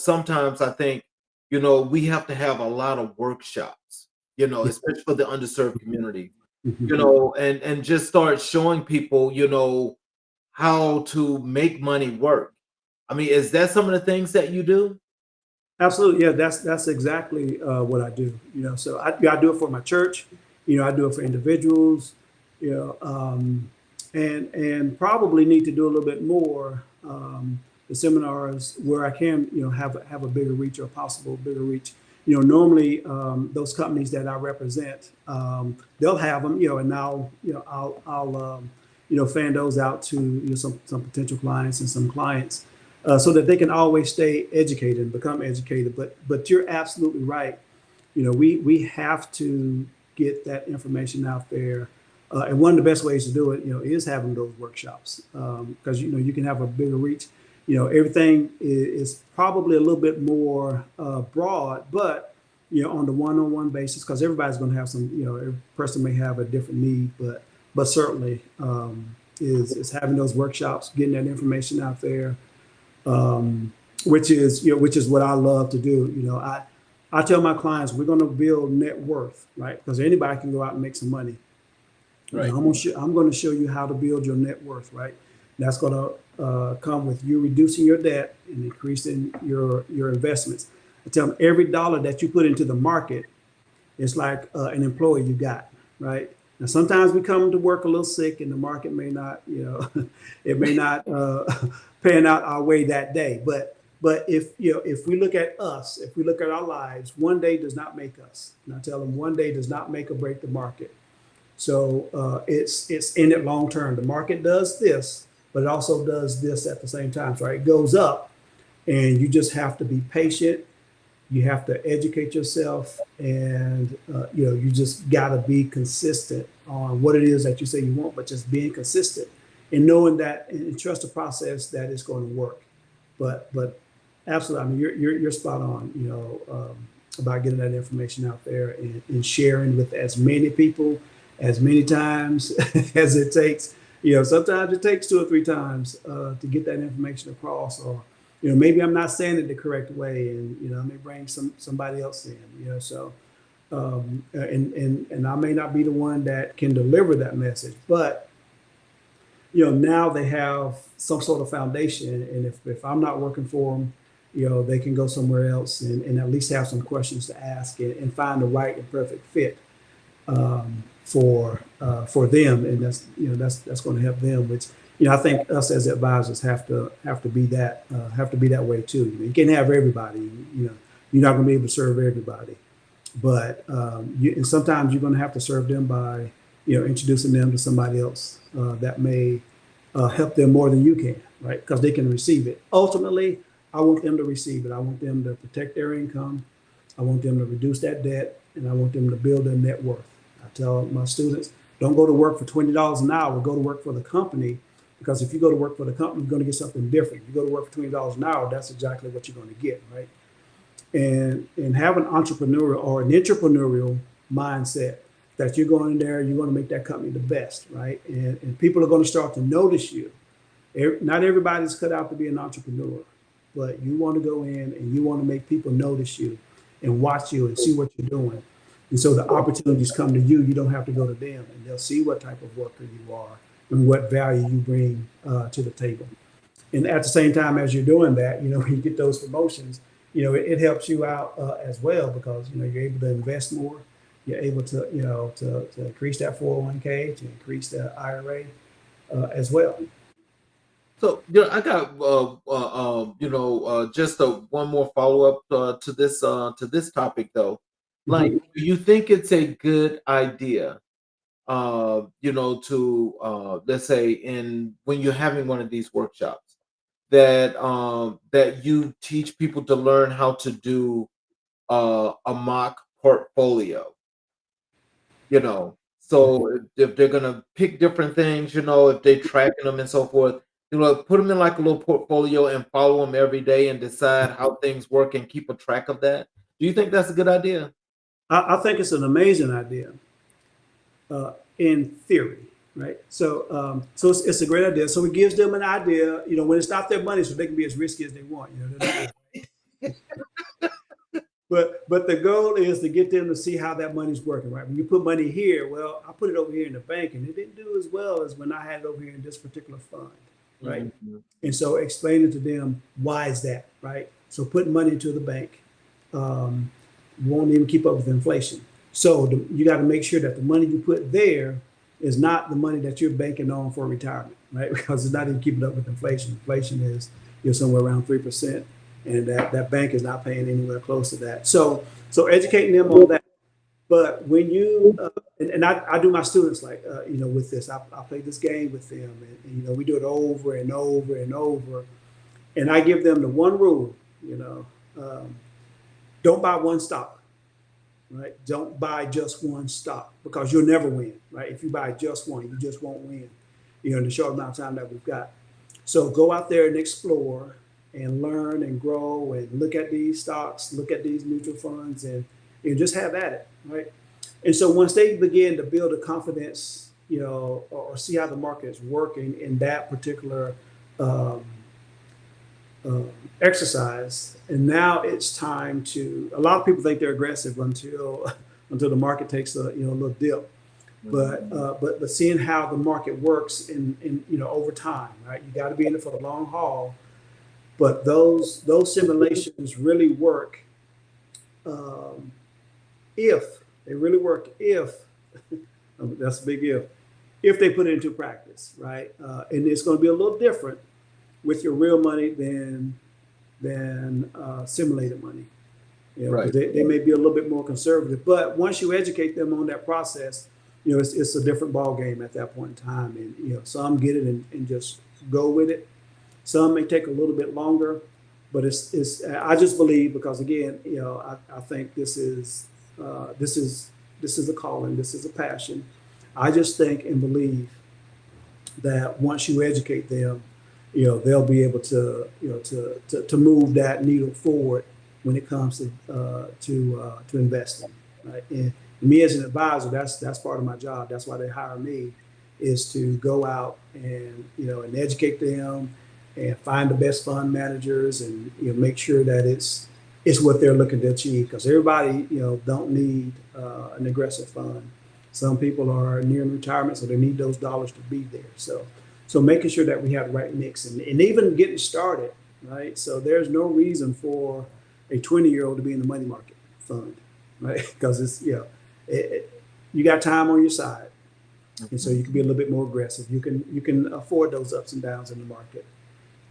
sometimes I think, we have to have a lot of workshops, Yeah. especially for the underserved community, Mhm. and just start showing people, how to make money work. I mean, is that some of the things that you do? Absolutely, yeah. That's exactly what I do. So I do it for my church. I do it for individuals. You know, and probably need to do a little bit more. The seminars where I can, have a bigger reach or possible bigger reach. Normally those companies that I represent, they'll have them. And now, I'll fan those out to some potential clients and some clients so that they can always stay educated and become educated. But you're absolutely right. We have to get that information out there, and one of the best ways to do it, is having those workshops because you can have a bigger reach. Everything is probably a little bit more broad, but on the one-on-one basis, because everybody's going to have some. Every person may have a different need, but certainly is having those workshops, getting that information out there, which is what I love to do. I tell my clients we're going to build net worth, right? Because anybody can go out and make some money. Right. I'm going to show you how to build your net worth, right? That's going to come with you reducing your debt and increasing your investments. I tell them every dollar that you put into the market is like an employee you got, right? Now, sometimes we come to work a little sick and the market may not, it may not pan out our way that day. But if we look at us, if we look at our lives, one day does not make us. And I tell them one day does not make or break the market. So it's in it long term. The market does this, but it also does this at the same time. So it goes up, and you just have to be patient. You have to educate yourself, and you just got to be consistent on what it is that you say you want, but just being consistent and knowing that and trust the process that it's going to work. But absolutely, I mean, you're spot on. About getting that information out there and sharing with as many people as many times as it takes. Sometimes it takes 2 or 3 times to get that information across, or maybe I'm not saying it the correct way, and I may bring somebody else in. So and I may not be the one that can deliver that message, but now they have some sort of foundation, and if I'm not working for them, they can go somewhere else and at least have some questions to ask and find the right and perfect fit for them, and that's going to help them. Which I think us as advisors have to be that way too. You can't have everybody. You're not going to be able to serve everybody, but and sometimes you're going to have to serve them by introducing them to somebody else that may help them more than you can, right? Because they can receive it. Ultimately, I want them to receive it. I want them to protect their income. I want them to reduce that debt, and I want them to build their net worth. I tell my students, don't go to work for $20 an hour. Go to work for the company, because if you go to work for the company, you're going to get something different. If you go to work for $20 an hour, that's exactly what you're going to get, right? And have an entrepreneurial or an entrepreneurial mindset that you're going in there, you're going to make that company the best, right? And people are going to start to notice you. Not everybody's cut out to be an entrepreneur, but you want to go in and you want to make people notice you and watch you and see what you're doing. And so the opportunities come to you. You don't have to go to them, and they'll see what type of worker you are and what value you bring to the table. And at the same time, as you're doing that, when you get those promotions, it helps you out as well, because you're able to invest more. You're able to to increase that 401k, to increase the IRA as well. So I got just one more follow up to this topic though. Like, Mhm. do you think it's a good idea, to let's say in when you're having one of these workshops that you teach people to learn how to do a mock portfolio? So if they're gonna pick different things, if they're tracking them and so forth, put them in like a little portfolio and follow them every day and decide how things work and keep a track of that. Do you think that's a good idea? I think it's an amazing idea in theory, right? So it's a great idea. So it gives them an idea, when it's not their money, so they can be as risky as they want. But the goal is to get them to see how that money's working, right? When you put money here, well, I put it over here in the bank, and it didn't do as well as when I had it over here in this particular fund, right? Mhm. And so explaining to them why is that, right? So putting money into the bank. won't even keep up with inflation. So you got to make sure that the money you put there is not the money that you're banking on for retirement, right? Because it's not even keeping up with inflation. Inflation is somewhere around 3%, and that bank is not paying anywhere close to that. So educating them on that. But when you and I do my students like with this, I play this game with them, and we do it over and over and over, and I give them the one rule, um, don't buy one stock, right? Don't buy just one stock because you'll never win, right? If you buy just one, you just won't win, in the short amount of time that we've got. So go out there and explore and learn and grow and look at these stocks, look at these mutual funds, and just have at it, right? And so once they begin to build a confidence, or see how the market is working in that particular um, exercise, and now it's time to. A lot of people think they're aggressive until the market takes a little dip, but seeing how the market works in over time, right? You got to be in it for the long haul, but those simulations really work um, if they really work if that's a big if they put it into practice, right? And it's going to be a little different with your real money than simulated money. Right. They may be a little bit more conservative, but once you educate them on that process, it's a different ball game at that point in time. And some get it and just go with it. Some may take a little bit longer, but it's I just believe, because again, I think this is a calling, this is a passion. I just think and believe that once you educate them, they'll be able to to move that needle forward when it comes to investing, right? And me as an advisor, that's part of my job. That's why they hire me, is to go out and and educate them and find the best fund managers, and make sure that it's what they're looking to achieve, because everybody don't need an aggressive fund. Some people are nearing retirement, so they need those dollars to be there. So making sure that we have the right mix, and even getting started, right? So there's no reason for a 20-year-old to be in the money market fund, right? Because it's you got time on your side, and so you can be a little bit more aggressive. You can afford those ups and downs in the market,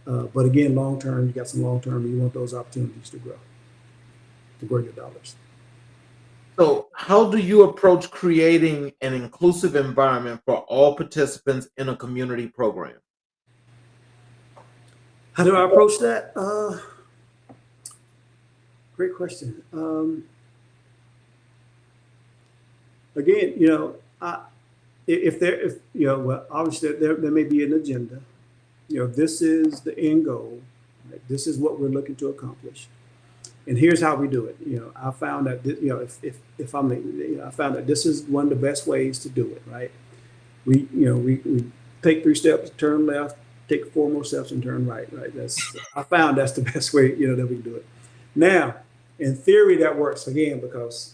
but again, long term, you got some long term, and you want those opportunities to grow your dollars. So, how do you approach creating an inclusive environment for all participants in a community program? How do I approach that? Great question. Again, if well, obviously there may be an agenda. This is the end goal. Right? This is what we're looking to accomplish. And here's how we do it. I found that if I'm, I found that this is one of the best ways to do it. Right? We take 3 steps, turn left, take 4 more steps, and turn right. Right? I found that's the best way that we can do it. Now, in theory, that works again because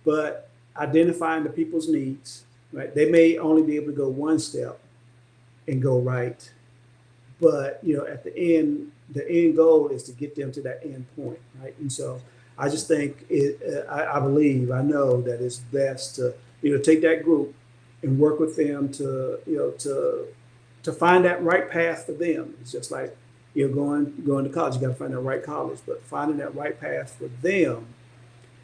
but identifying the people's needs. Right? They may only be able to go 1 step and go right, but at the end goal is to get them to that end point, right? And so I just think I believe, I know that it's best to take that group and work with them to to find that right path for them. It's just like going to college. You got to find that right college, but finding that right path for them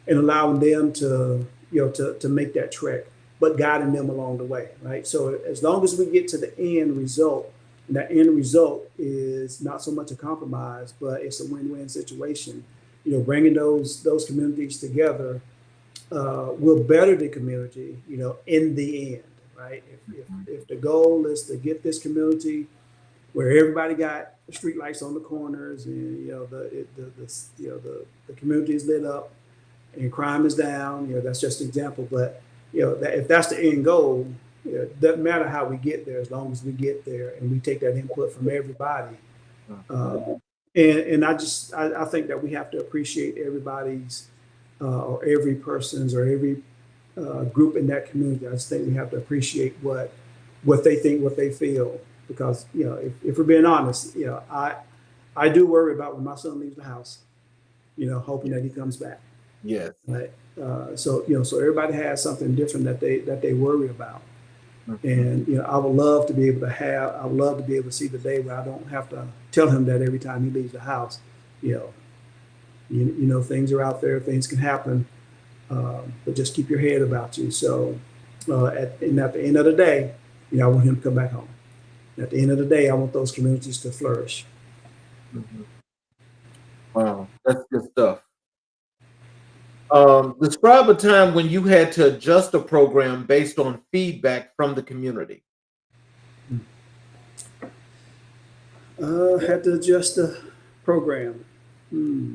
and allowing them to to make that trek, but guiding them along the way, right? So as long as we get to the end result, and that end result is not so much a compromise, but it's a win-win situation. Bringing those communities together will better the community. In the end, right? If the goal is to get this community where everybody got street lights on the corners, and the community is lit up and crime is down, that's just an example. But that if that's the end goal, it doesn't matter how we get there, as long as we get there and we take that input from everybody. And I think that we have to appreciate everybody's or every person's or every group in that community. I just think we have to appreciate what they think, what they feel, because if we're being honest, I do worry about when my son leaves the house. hoping that he comes back. Yes. Right. So everybody has something different that they worry about. Mhm. And I would love to be able to see the day where I don't have to tell him that every time he leaves the house. You know, things are out there, things can happen, but just keep your head about you. So, at the end of the day, I want him to come back home. At the end of the day, I want those communities to flourish. Mhm. Wow, that's good stuff. Describe a time when you had to adjust a program based on feedback from the community. Had to adjust the program. Hmm.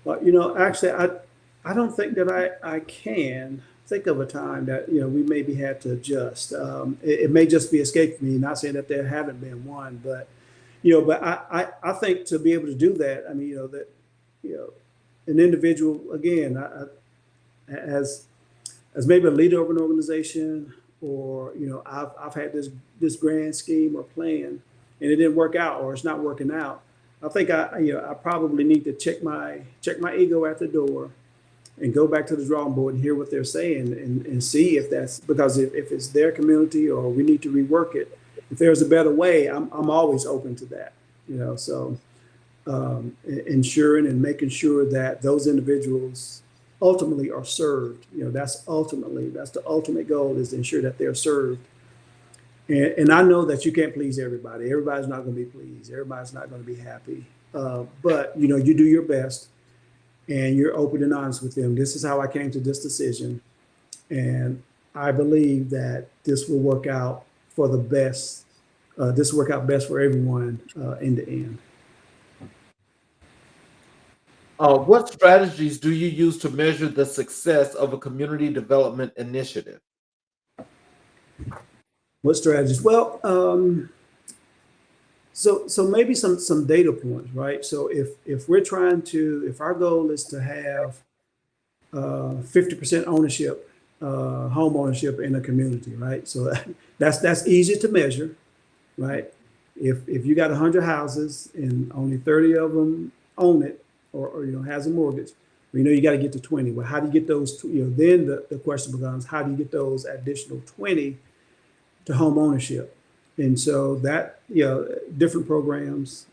But actually, I don't think that I can think of a time that we maybe had to adjust. It may just be escaping me. Not saying that there haven't been one, but I think to be able to do that, I mean, that you know an individual again, as maybe a leader of an organization, or I've had this grand scheme or plan, and it didn't work out, or it's not working out. I think I probably need to check my ego at the door and go back to the drawing board and hear what they're saying, and see if that's because if it's their community or we need to rework it. If there's a better way, I'm always open to that. So ensuring and making sure that those individuals ultimately are served. That's the ultimate goal, is to ensure that they're served. And I know that you can't please everybody. Everybody's not going to be pleased. Everybody's not going to be happy. But you do your best, and you're open and honest with them. This is how I came to this decision, and I believe that this will work out for the best. This will work out best for everyone, end to end. What strategies do you use to measure the success of a community development initiative? What strategies? Well, so maybe some data points, right? So if our goal is to have 50% ownership, home ownership in a community, right? So that's easy to measure, right? If you got 100 houses and only 30 of them own it, or has a mortgage, you got to get to 20. Well, how do you get those? Then the question becomes, how do you get those additional 20 to home ownership? And so that, different programs,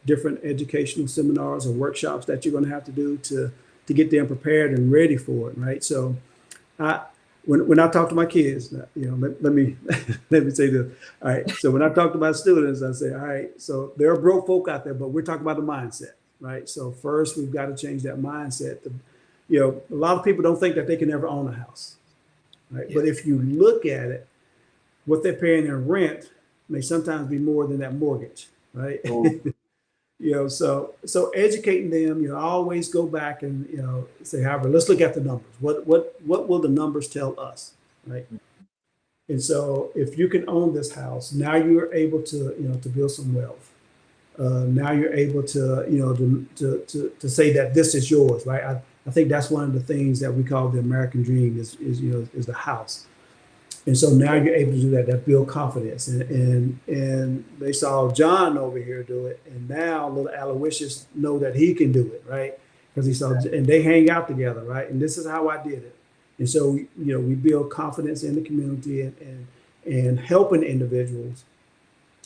different educational seminars or workshops that you're going to have to do to get them prepared and ready for it, right? So, when I talk to my kids, let me let me say this. All right. So when I talk to my students, I say, all right, so there are broke folk out there, but we're talking about the mindset, right? So first, we've got to change that mindset. A lot of people don't think that they can ever own a house, right? Yeah. But if you look at it, what they're paying in rent may sometimes be more than that mortgage, right? Oh. So educating them, I always go back and say, however, let's look at the numbers. What will the numbers tell us, right? And so if you can own this house, now you're able to to build some wealth. Now you're able to to say that this is yours, right? I think that's one of the things that we call the American dream is the house. And so now you're able to do that. That build confidence, and they saw John over here do it, and now little Aloysius know that he can do it, right? Because he saw, and they hang out together, right? And this is how I did it. And so we build confidence in the community, and helping individuals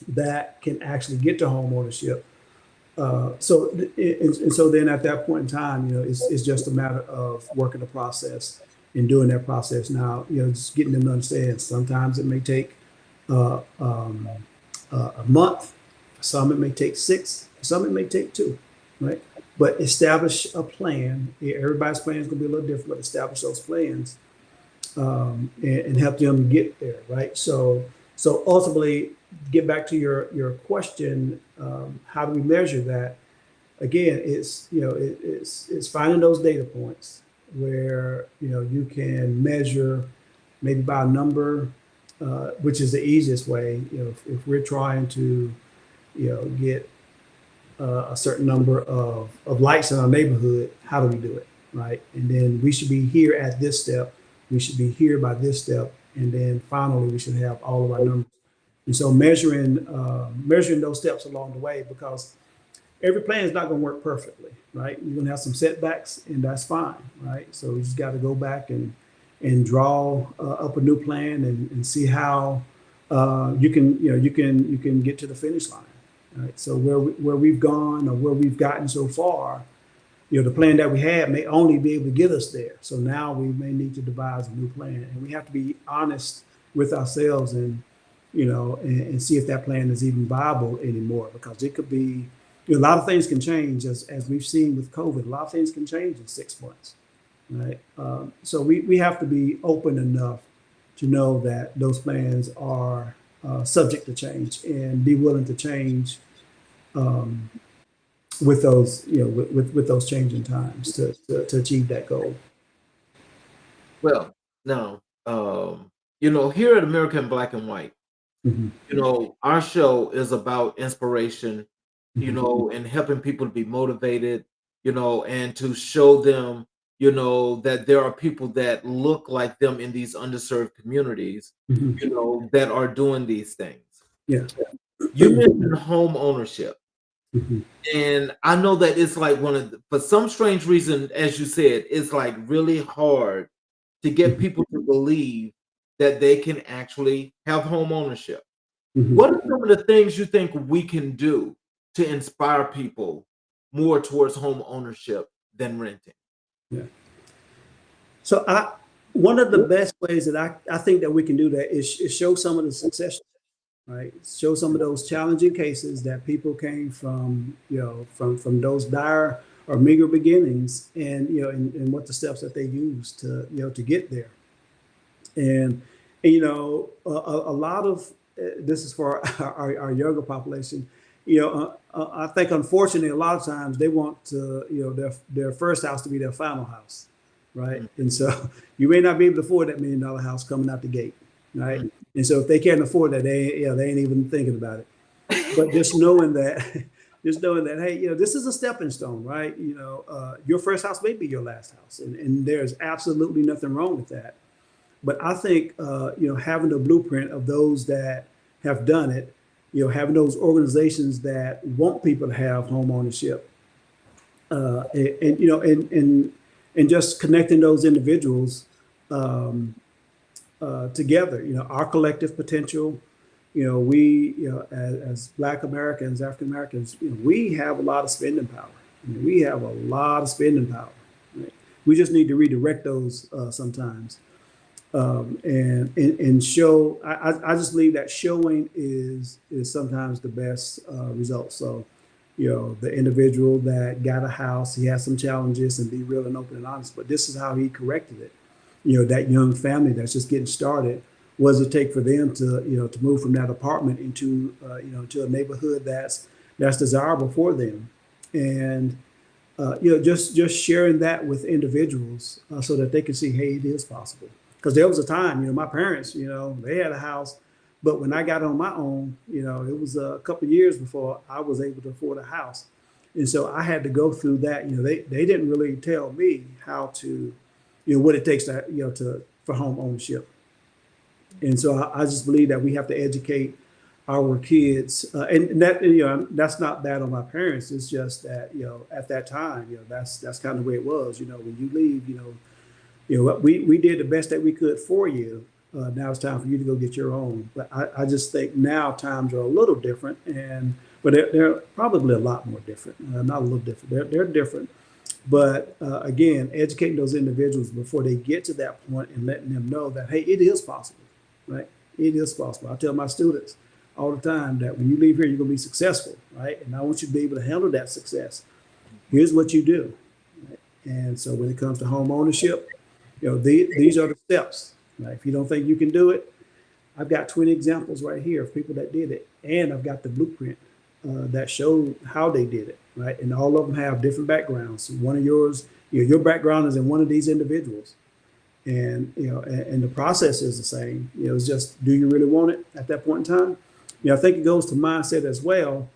that can actually get to home ownership. So then at that point in time, it's just a matter of working the process and doing that process. Now, just getting them to understand. Sometimes it may take a month. Some it may take 6. Some it may take 2. Right? But establish a plan. Everybody's plan is going to be a little different, but establish those plans, and help them get there. Right? So ultimately, get back to your question. How do we measure that? Again, it's finding those data points where you can measure maybe by a number, which is the easiest way. If we're trying to get a certain number of lights in our neighborhood, how do we do it, right? And then we should be here at this step, we should be here by this step, and then finally we should have all of our numbers. And so measuring those steps along the way, because every plan is not going to work perfectly, right? You're going to have some setbacks, and that's fine, right? So you just got to go back and draw up a new plan and see how you can get to the finish line, right? So where we've gone or where we've gotten so far, the plan that we had may only be able to get us there. So now we may need to devise a new plan, and we have to be honest with ourselves and see if that plan is even viable anymore, because it could be, a lot of things can change as we've seen with COVID. A lot of things can change in 6 months, right? So we have to be open enough to know that those plans are subject to change, and be willing to change um, with those, with those changing times to achieve that goal. Well, now, here at American Black and White, Mhm, our show is about inspiration, mhm, and helping people to be motivated, and to show them, that there are people that look like them in these underserved communities, mhm. that are doing these things. Yeah. You mentioned home ownership. Mhm, And I know that it's like for some strange reason, as you said, it's like really hard to get mhm, people to believe that they can actually have home ownership. mhm. What are some of the things you think we can do to inspire people more towards home ownership than renting? Yeah. So one of the best ways that I think that we can do that is show some of the success, right? Show some of those challenging cases that people came from, from those dire or meager beginnings, and what the steps that they used to get there. And a lot of this is for our younger population. I think unfortunately a lot of times they want to, their first house to be their final house, right? Mm, And so you may not be able to afford that $1 million house coming out the gate, right? mm. And so if they can't afford that, they ain't even thinking about it. But just knowing that, hey, this is a stepping stone, right? Your first house may be your last house, and there's absolutely nothing wrong with that. But I think having the blueprint of those that have done it, having those organizations that want people to have home ownership, and just connecting those individuals um, together. Our collective potential. We, as Black Americans, African Americans, we have a lot of spending power. We have a lot of spending power. Right? We just need to redirect those sometimes, and show. I just believe that showing is sometimes the best result. So, the individual that got a house, he has some challenges, and be real and open and honest. But this is how he corrected it. That young family that's just getting started. What does it take for them to move from that apartment into to a neighborhood that's desirable for them, and just sharing that with individuals so that they can see, hey, it is possible. Because there was a time, my parents, they had a house, but when I got on my own, it was a couple of years before I was able to afford a house, and so I had to go through that. They didn't really tell me how to, what it takes to for home ownership, and so I just believe that we have to educate our kids, and that that's not bad on my parents. It's just that at that time, that's kind of the way it was. When you leave, we did the best that we could for you. Now it's time for you to go get your own. But I just think now times are a little different, but they're probably a lot more different. Not a little different. They're different. But again, educating those individuals before they get to that point and letting them know that, hey, it is possible, right? It is possible. I tell my students all the time that when you leave here, you're going to be successful, right? And I want you to be able to handle that success. Here's what you do. Right? And so when it comes to home ownership, these are the steps. Right? If you don't think you can do it, I've got 20 examples right here of people that did it, and I've got the blueprint that showed how they did it, right? And all of them have different backgrounds. One of yours, your background is in one of these individuals, and and the process is the same. It's just, do you really want it at that point in time? I think it goes to mindset as well.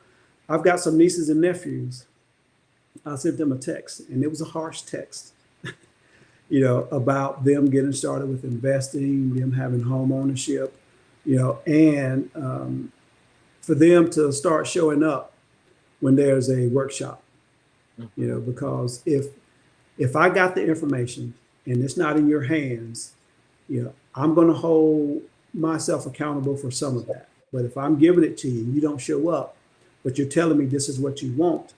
I've got some nieces and nephews. I sent them a text, and it was a harsh text, about them getting started with investing, them having home ownership, and for them to start showing up when there's a workshop, Mhm. because if I got the information and it's not in your hands, I'm going to hold myself accountable for some of that. But if I'm giving it to you, you don't show up, but you're telling me this is what you want,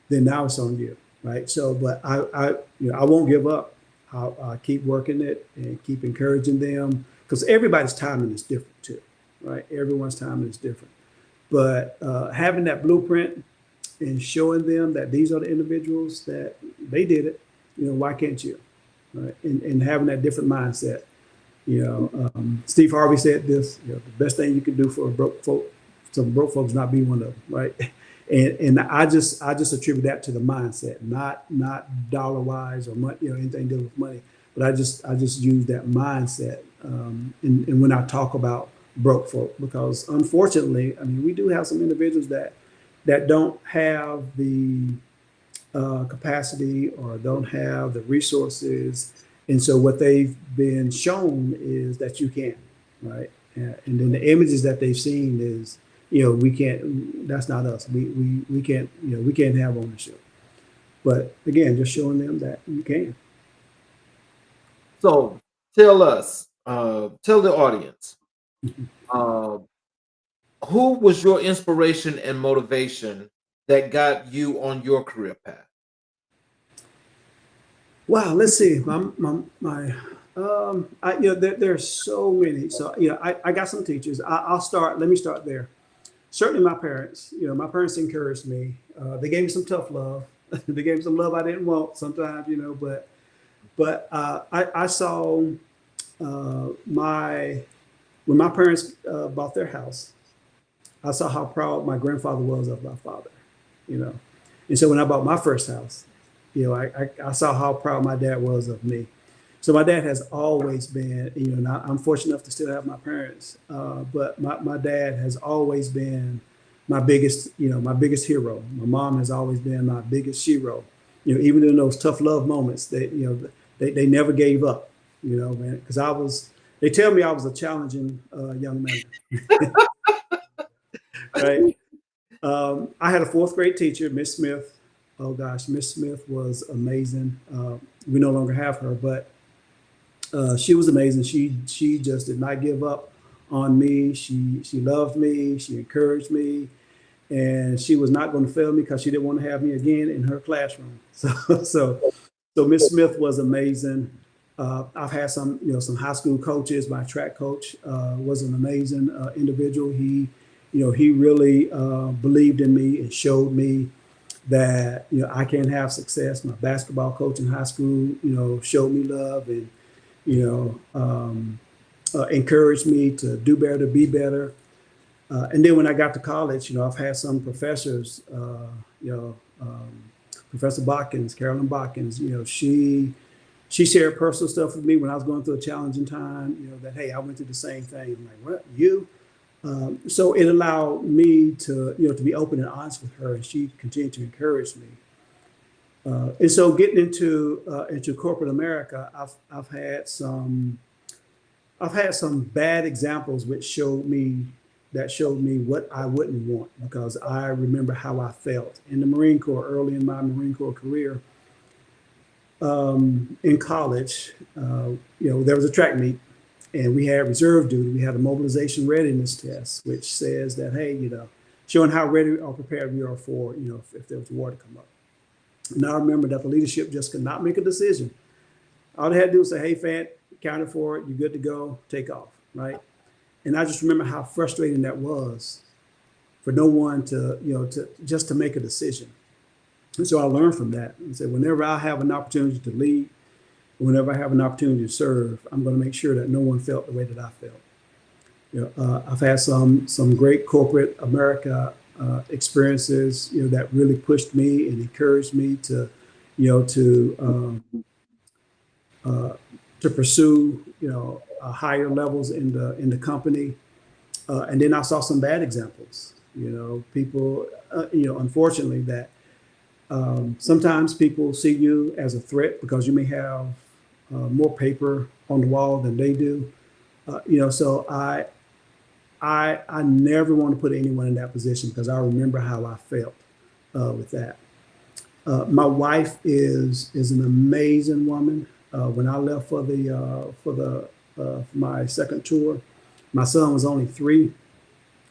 then now it's on you, right? So, but I won't give up. I'll keep working it and keep encouraging them, because everybody's timing is different too, right? Everyone's timing is different. But having that blueprint and showing them that these are the individuals that they did it, why can't you? Right? And having that different mindset. Steve Harvey said this: the best thing you can do for a some broke folks, not be one of them, right? And I just attribute that to the mindset, not dollar wise or money, anything to do with money, but I just use that mindset. And when I talk about broke folk, because unfortunately, I mean, we do have some individuals that don't have the capacity or don't have the resources. And so what they've been shown is that you can, right? And then the images that they've seen is, we can't, that's not us. We can't, we can't have ownership. But again, just showing them that you can. So tell us, tell the audience, uh, who was your inspiration and motivation that got you on your career path? Wow, let's see. There's so many. So, I got some teachers. Let me start there. Certainly my parents, my parents encouraged me. They gave me some tough love. They gave me some love I didn't want sometimes, but I saw my when my parents bought their house, I saw how proud my grandfather was of my father, you know. And so when I bought my first house, I saw how proud my dad was of me. So my dad has always been, and I'm fortunate enough to still have my parents, but my dad has always been my biggest hero. My mom has always been my biggest hero. Even in those tough love moments, they never gave up. Man, because they tell me I was a challenging young man, right? I had a fourth grade teacher, Miss Smith. Oh gosh, Miss Smith was amazing. We no longer have her, but she was amazing. She just did not give up on me. She loved me. She encouraged me, and she was not going to fail me because she didn't want to have me again in her classroom. So Miss Smith was amazing. I've had some high school coaches. My track coach was an amazing individual. He really believed in me and showed me that I can have success. My basketball coach in high school, showed me love and encouraged me to do better, be better. And then when I got to college, I've had some professors, Professor Botkins, Carolyn Botkins, she shared personal stuff with me when I was going through a challenging time, that, hey, I went through the same thing. I'm like, what, you? So it allowed me to be open and honest with her, and she continued to encourage me. And so getting into corporate America, I've had some bad examples which showed me what I wouldn't want, because I remember how I felt in the Marine Corps early in my Marine Corps career. In college, there was a track meet, and we had reserve duty. We had a mobilization readiness test, which says that, hey, showing how ready or prepared we are for, if there was war to come up. And I remember that the leadership just could not make a decision. All they had to do was say, hey, Fant, counted for it, you're good to go, take off, right? And I just remember how frustrating that was for no one to make a decision. And so I learned from that and said, whenever I have an opportunity to lead, whenever I have an opportunity to serve, I'm going to make sure that no one felt the way that I felt. I've had some great corporate America experiences, that really pushed me and encouraged me to pursue, higher levels in the company. And then I saw some bad examples, people, unfortunately, that sometimes people see you as a threat because you may have more paper on the wall than they do. So I never want to put anyone in that position because I remember how I felt with that. My wife is an amazing woman. When I left for my second tour, my son was only 3,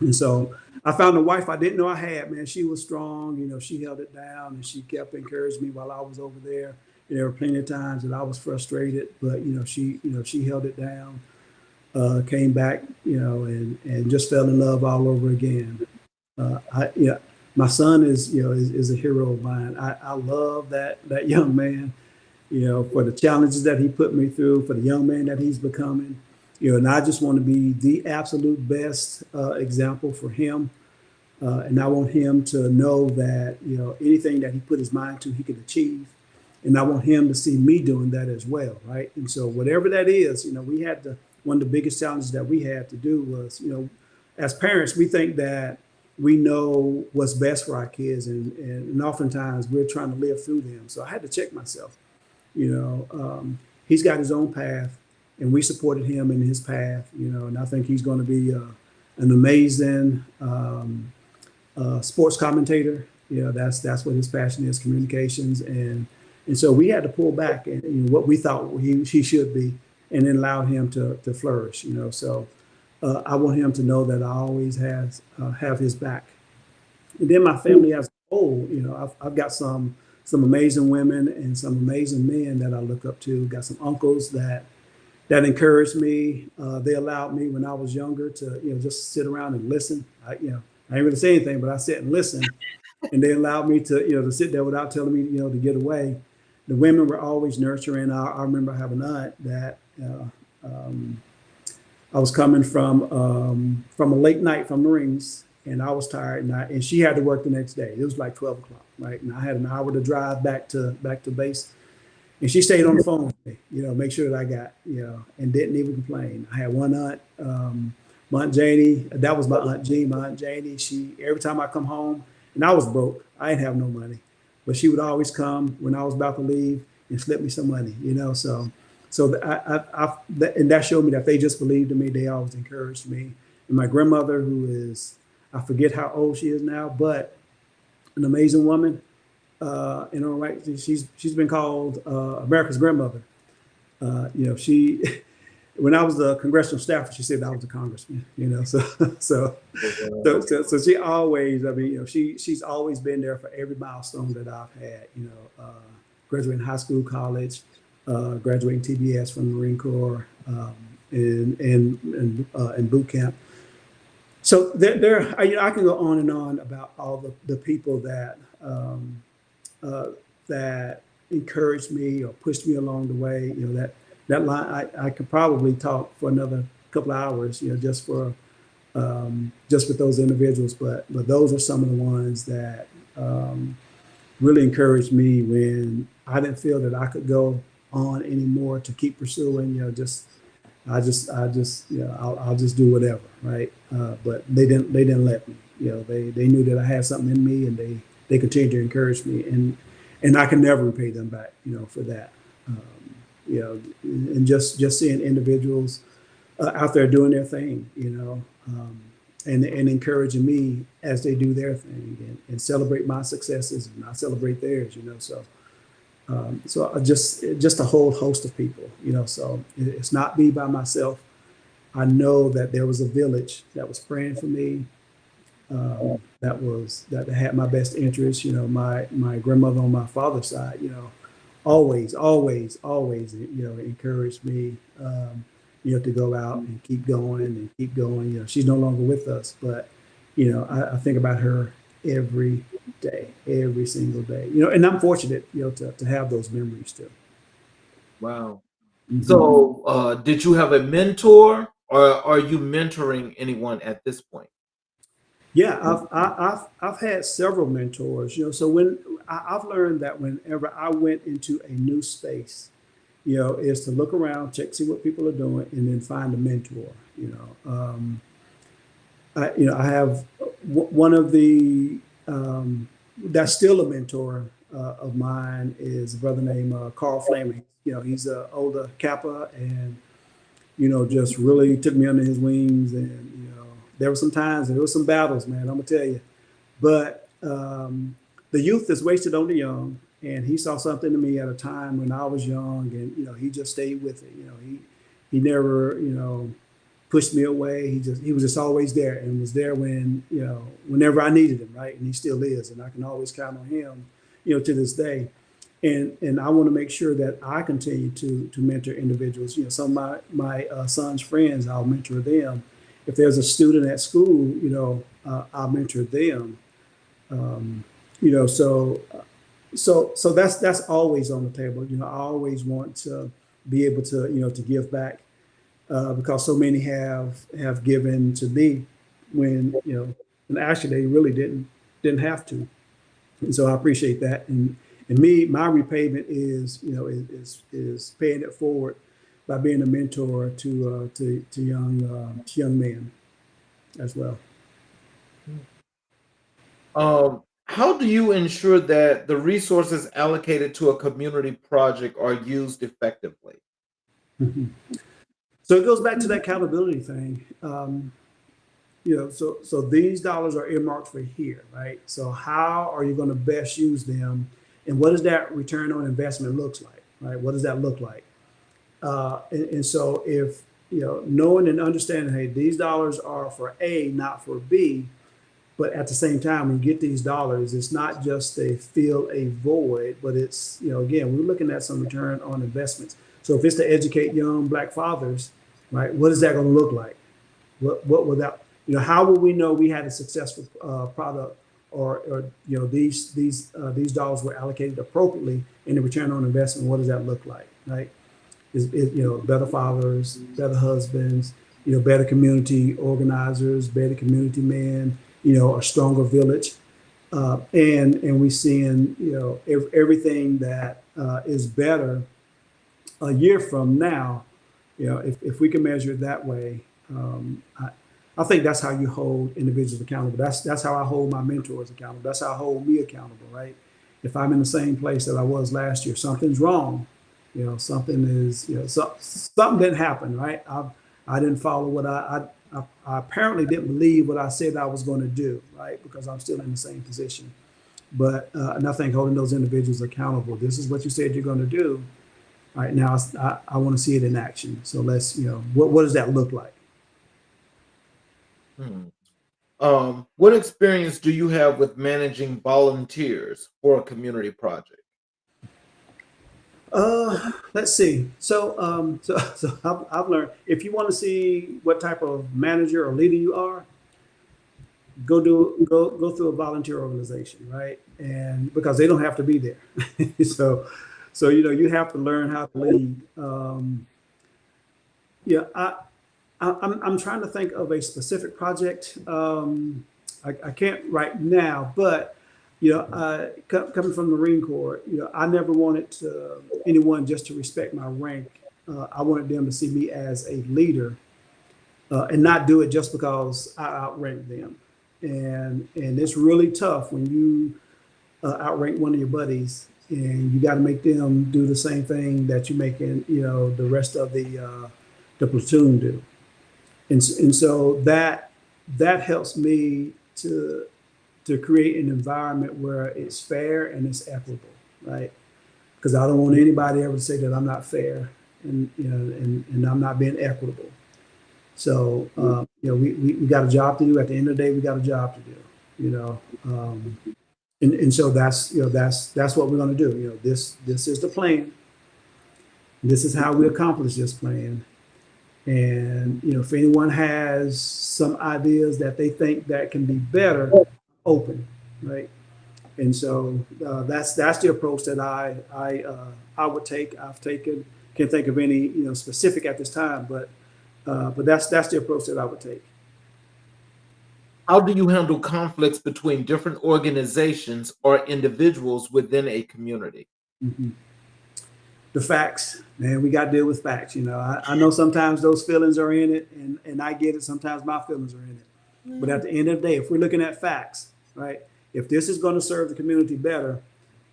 and so I found a wife I didn't know I had. Man, she was strong. She held it down and she kept encouraging me while I was over there. There were plenty of times that I was frustrated, but she held it down. Came back, and just fell in love all over again. My son is a hero of mine. I love that young man, for the challenges that he put me through, for the young man that he's becoming, and I just want to be the absolute best example for him. And I want him to know that, anything that he put his mind to, he can achieve. And I want him to see me doing that as well, right? And so whatever that is, one of the biggest challenges that we had to do was, as parents, we think that we know what's best for our kids, and oftentimes we're trying to live through them. So I had to check myself. He's got his own path, and we supported him in his path. And I think he's going to be an amazing sports commentator. That's what his passion is, communications, and so we had to pull back and what we thought he should be, and then allow him to flourish. So I want him to know that I always have his back. And then my family as a whole, I've got some amazing women and some amazing men that I look up to. Got some uncles that encouraged me. They allowed me when I was younger to just sit around and listen. I ain't really say anything, but I sit and listen, and they allowed me to sit there without telling me to get away. The women were always nurturing. I remember having an aunt that I was coming from a late night from Marines, and I was tired, and she had to work the next day. It was like 12 o'clock, right? And I had an hour to drive back to base, and she stayed on the phone with me, make sure that I got, and didn't even complain. I had one aunt, my Aunt Janie. That was my Aunt Jean. My Aunt Janie. She every time I come home, and I was broke, I didn't have no money, but she would always come when I was about to leave and slip me some money, So and that showed me that they just believed in me. They always encouraged me. And my grandmother, who is, I forget how old she is now, but an amazing woman. In her right, she's been called America's grandmother. She when I was the congressional staffer, she said I was a congressman. So she always, she's always been there for every milestone that I've had. Graduating high school, college. Graduating TBS from the Marine Corps, and boot camp. So I can go on and on about all the people that that encouraged me or pushed me along the way. That line I could probably talk for another couple of hours. Just with those individuals, but those are some of the ones that really encouraged me when I didn't feel that I could go on anymore to keep pursuing. I'll just do whatever, right? But they didn't let me. They knew that I had something in me, and they continued to encourage me, and I can never repay them back, for that. And just seeing individuals out there doing their thing, and encouraging me as they do their thing, and celebrate my successes, and I celebrate theirs, So just a whole host of people, So it's not me by myself. I know that there was a village that was praying for me, that had my best interests. My grandmother on my father's side, always encouraged me, to go out and keep going. She's no longer with us, but I think about her every day, every single day. And I'm fortunate, to have those memories too. Wow. Mm-hmm. So, did you have a mentor, or are you mentoring anyone at this point? Yeah, I've had several mentors. So when I've learned that whenever I went into a new space, is to look around, see what people are doing, and then find a mentor. I have one of the that's still a mentor of mine is a brother named Carl Flaming. He's an older Kappa, and just really took me under his wings, and There were some times, there were some battles, man, I'm gonna tell you. But the youth is wasted on the young, and he saw something in me at a time when I was young, and he just stayed with it. He never pushed me away. He was just always there, and was there when whenever I needed him, right? And he still is, and I can always count on him, to this day. And I want to make sure that I continue to mentor individuals. Some of my son's friends, I'll mentor them. If there's a student at school, I'll mentor them. Um, so that's always on the table. I always want to be able to give back, because so many have given to me when and actually they really didn't have to. And so I appreciate that. And my repayment is paying it forward by being a mentor to young men as well. How do you ensure that the resources allocated to a community project are used effectively? Mhm. So it goes back to that accountability thing. So these dollars are earmarked for here, right? So how are you going to best use them, and what does that return on investment looks like, right? What does that look like? And so if knowing and understanding, hey, these dollars are for A, not for B, but at the same time, when you get these dollars, it's not just to fill a void, but it's again, we're looking at some return on investments. So if it's to educate young Black fathers, right, what is that going to look like? What will that, how will we know we had a successful product, or these dollars were allocated appropriately, and the return on investment, what does that look like, right? Is better fathers, better husbands, better community organizers, better community men, a stronger village, and we seeing everything that is better a year from now. If we can measure it that way, I think that's how you hold individuals accountable. That's how I hold my mentors accountable. That's how I hold me accountable, right? If I'm in the same place that I was last year, something's wrong. Something is, something didn't happen, right? I didn't follow what I apparently didn't believe what I said I was going to do, right? Because I'm still in the same position. But and I think holding those individuals accountable. This is what you said you're going to do. All right, now I want to see it in action. So let's, what does that look like? Hmm. What experience do you have with managing volunteers for a community project? Let's see. So I've learned, if you want to see what type of manager or leader you are, go through a volunteer organization, right? And because they don't have to be there, so you have to learn how to lead. Yeah, I'm trying to think of a specific project. I can't right now, but coming from the Marine Corps, I never wanted anyone just to respect my rank. I wanted them to see me as a leader, and not do it just because I outranked them. And it's really tough when you outrank one of your buddies, and you got to make them do the same thing that you're making the rest of the platoon do. And so that helps me to create an environment where it's fair and it's equitable, right? Because I don't want anybody ever to say that I'm not fair, and I'm not being equitable. So we got a job to do. At the end of the day, we got a job to do. And so that's what we're going to do. This is the plan. This is how we accomplish this plan. And if anyone has some ideas that they think that can be better, open, right? And so that's the approach that I would take. I've taken. Can't think of any specific at this time, but that's the approach that I would take. How do you handle conflicts between different organizations or individuals within a community? Mhm. The facts, man, we got to deal with facts. I know sometimes those feelings are in it, and I get it. Sometimes my feelings are in it. But at the end of the day, if we're looking at facts, right? If this is going to serve the community better,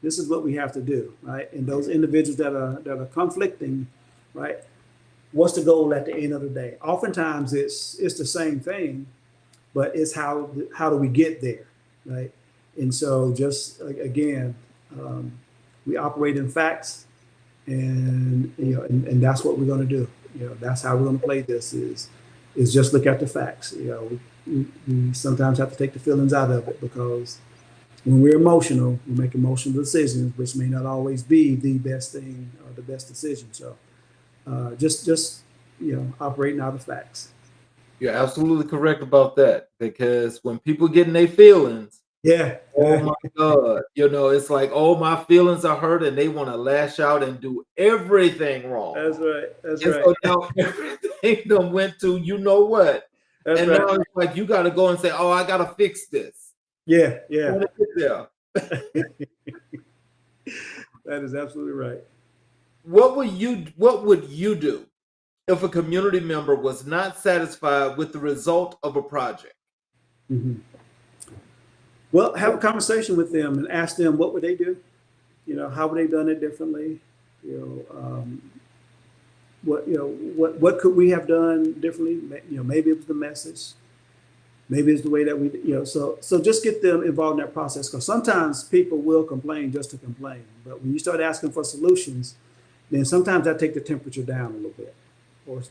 this is what we have to do, right? And those individuals that are conflicting, right? What's the goal at the end of the day? Oftentimes it's the same thing, but it's how do we get there, right? And so just again, we operate in facts, and and that's what we're going to do. That's how we're going to play this is just look at the facts. We sometimes have to take the feelings out of it, because when we're emotional, we make emotional decisions, which may not always be the best thing or the best decision. So just operating out of facts. You're absolutely correct about that, because when people get in their feelings, Yeah, oh yeah, my God, it's like, oh, my feelings are hurt, and they want to lash out and do everything wrong. that's right. That's And right. so now everything done went to you know what, That's and now right. it's like you got to go and say, oh, I got to fix this. Yeah, I yeah. want to get there. That is absolutely right. What would you do if a community member was not satisfied with the result of a project? Hmm. Well, have a conversation with them and ask them what would they do. How would they done it differently? What could we have done differently? Maybe it was the message. Maybe it's the way that we, so just get them involved in that process, because sometimes people will complain just to complain. But when you start asking for solutions, then sometimes that take the temperature down a little bit. Or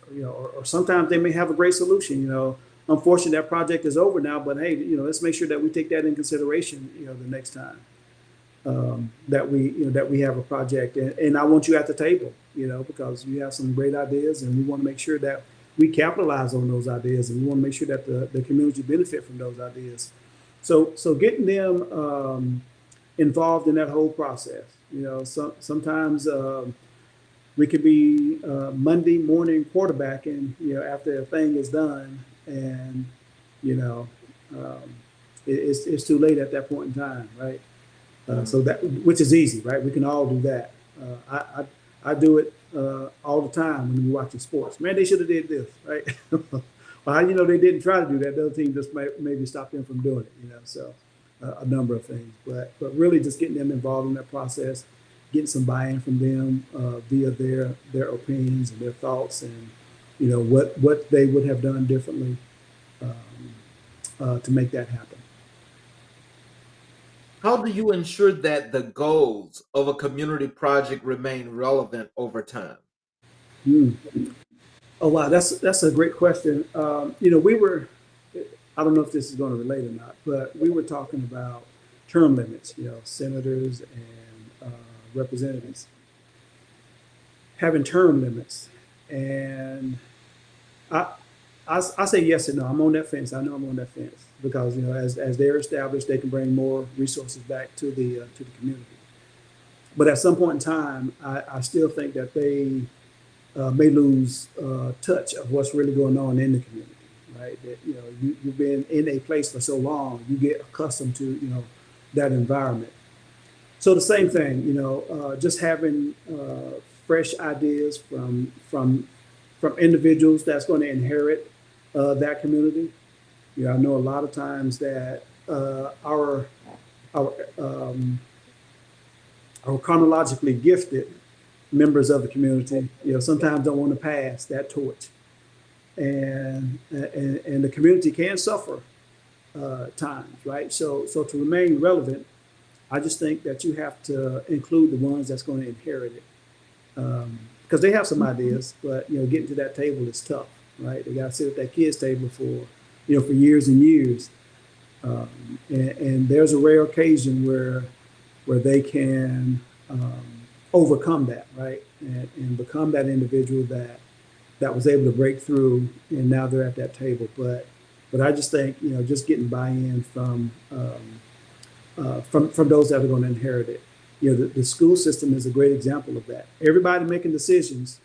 sometimes they may have a great solution. Unfortunately, that project is over now, but hey, let's make sure that we take that in consideration, the next time that we have a project. And I want you at the table, because you have some great ideas, and we want to make sure that we capitalize on those ideas, and we want to make sure that the community benefit from those ideas. So getting them involved in that whole process. Sometimes we could be Monday morning quarterbacking, after a thing is done, and um, it's too late at that point in time, right? So that, which is easy, right? We can all do that. I do it all the time when we're watching sports. Man, they should have did this, right? Well, how do you know they didn't try to do that? The other team just maybe stopped them from doing it, So a number of things, but really just getting them involved in that process, getting some buy-in from them via their opinions and their thoughts, and what they would have done differently to make that happen. How do you ensure that the goals of a community project remain relevant over time? Mm. Oh wow, that's a great question. We were, I don't know if this is going to relate or not, but we were talking about term limits. Senators and representatives having term limits, and I say yes and no. I'm on that fence. I know I'm on that fence, because as they're established, they can bring more resources back to the community. But at some point in time, I still think that they may lose touch of what's really going on in the community, right? That you've been in a place for so long, you get accustomed to that environment. So the same thing, just having fresh ideas from individuals that's going to inherit that community. I know a lot of times that our um, chronologically gifted members of the community, sometimes don't want to pass that torch, and the community can suffer times, right? So to remain relevant, I just think that you have to include the ones that's going to inherit it, because they have some ideas, but getting to that table is tough, right? They got to sit at that kids' table for for years and years, and there's a rare occasion where they can overcome that, right, and become that individual that was able to break through, and now they're at that table. But I just think just getting buy-in from those that are going to inherit it. The school system is a great example of that. Everybody making decisions,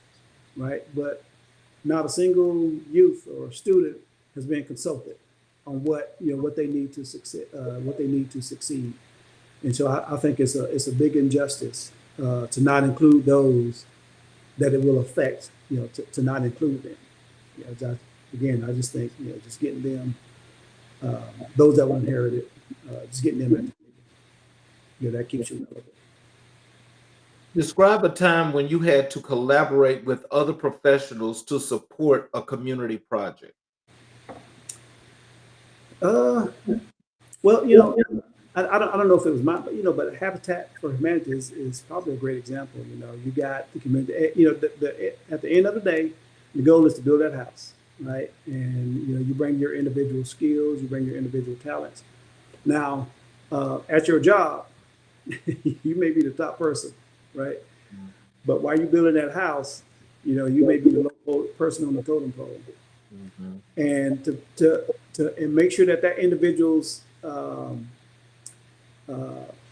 right, but not a single youth or student has been consulted on what they need to succeed. And so I think it's a big injustice to not include those that it will affect. To not include them. I just think just getting them, those that will inherit it, just getting them at the table. That keeps you relevant. Describe a time when you had to collaborate with other professionals to support a community project. Uh, well, I don't know if it was mine, but but Habitat for Humanity is probably a great example. You got the community. At the end of the day, the goal is to build that house, right? And you bring your individual skills, you bring your individual talents. Now, at your job, you may be the top person, right? But while you're building that house, you may be the local person on the totem pole, Mhm. and and make sure that individual's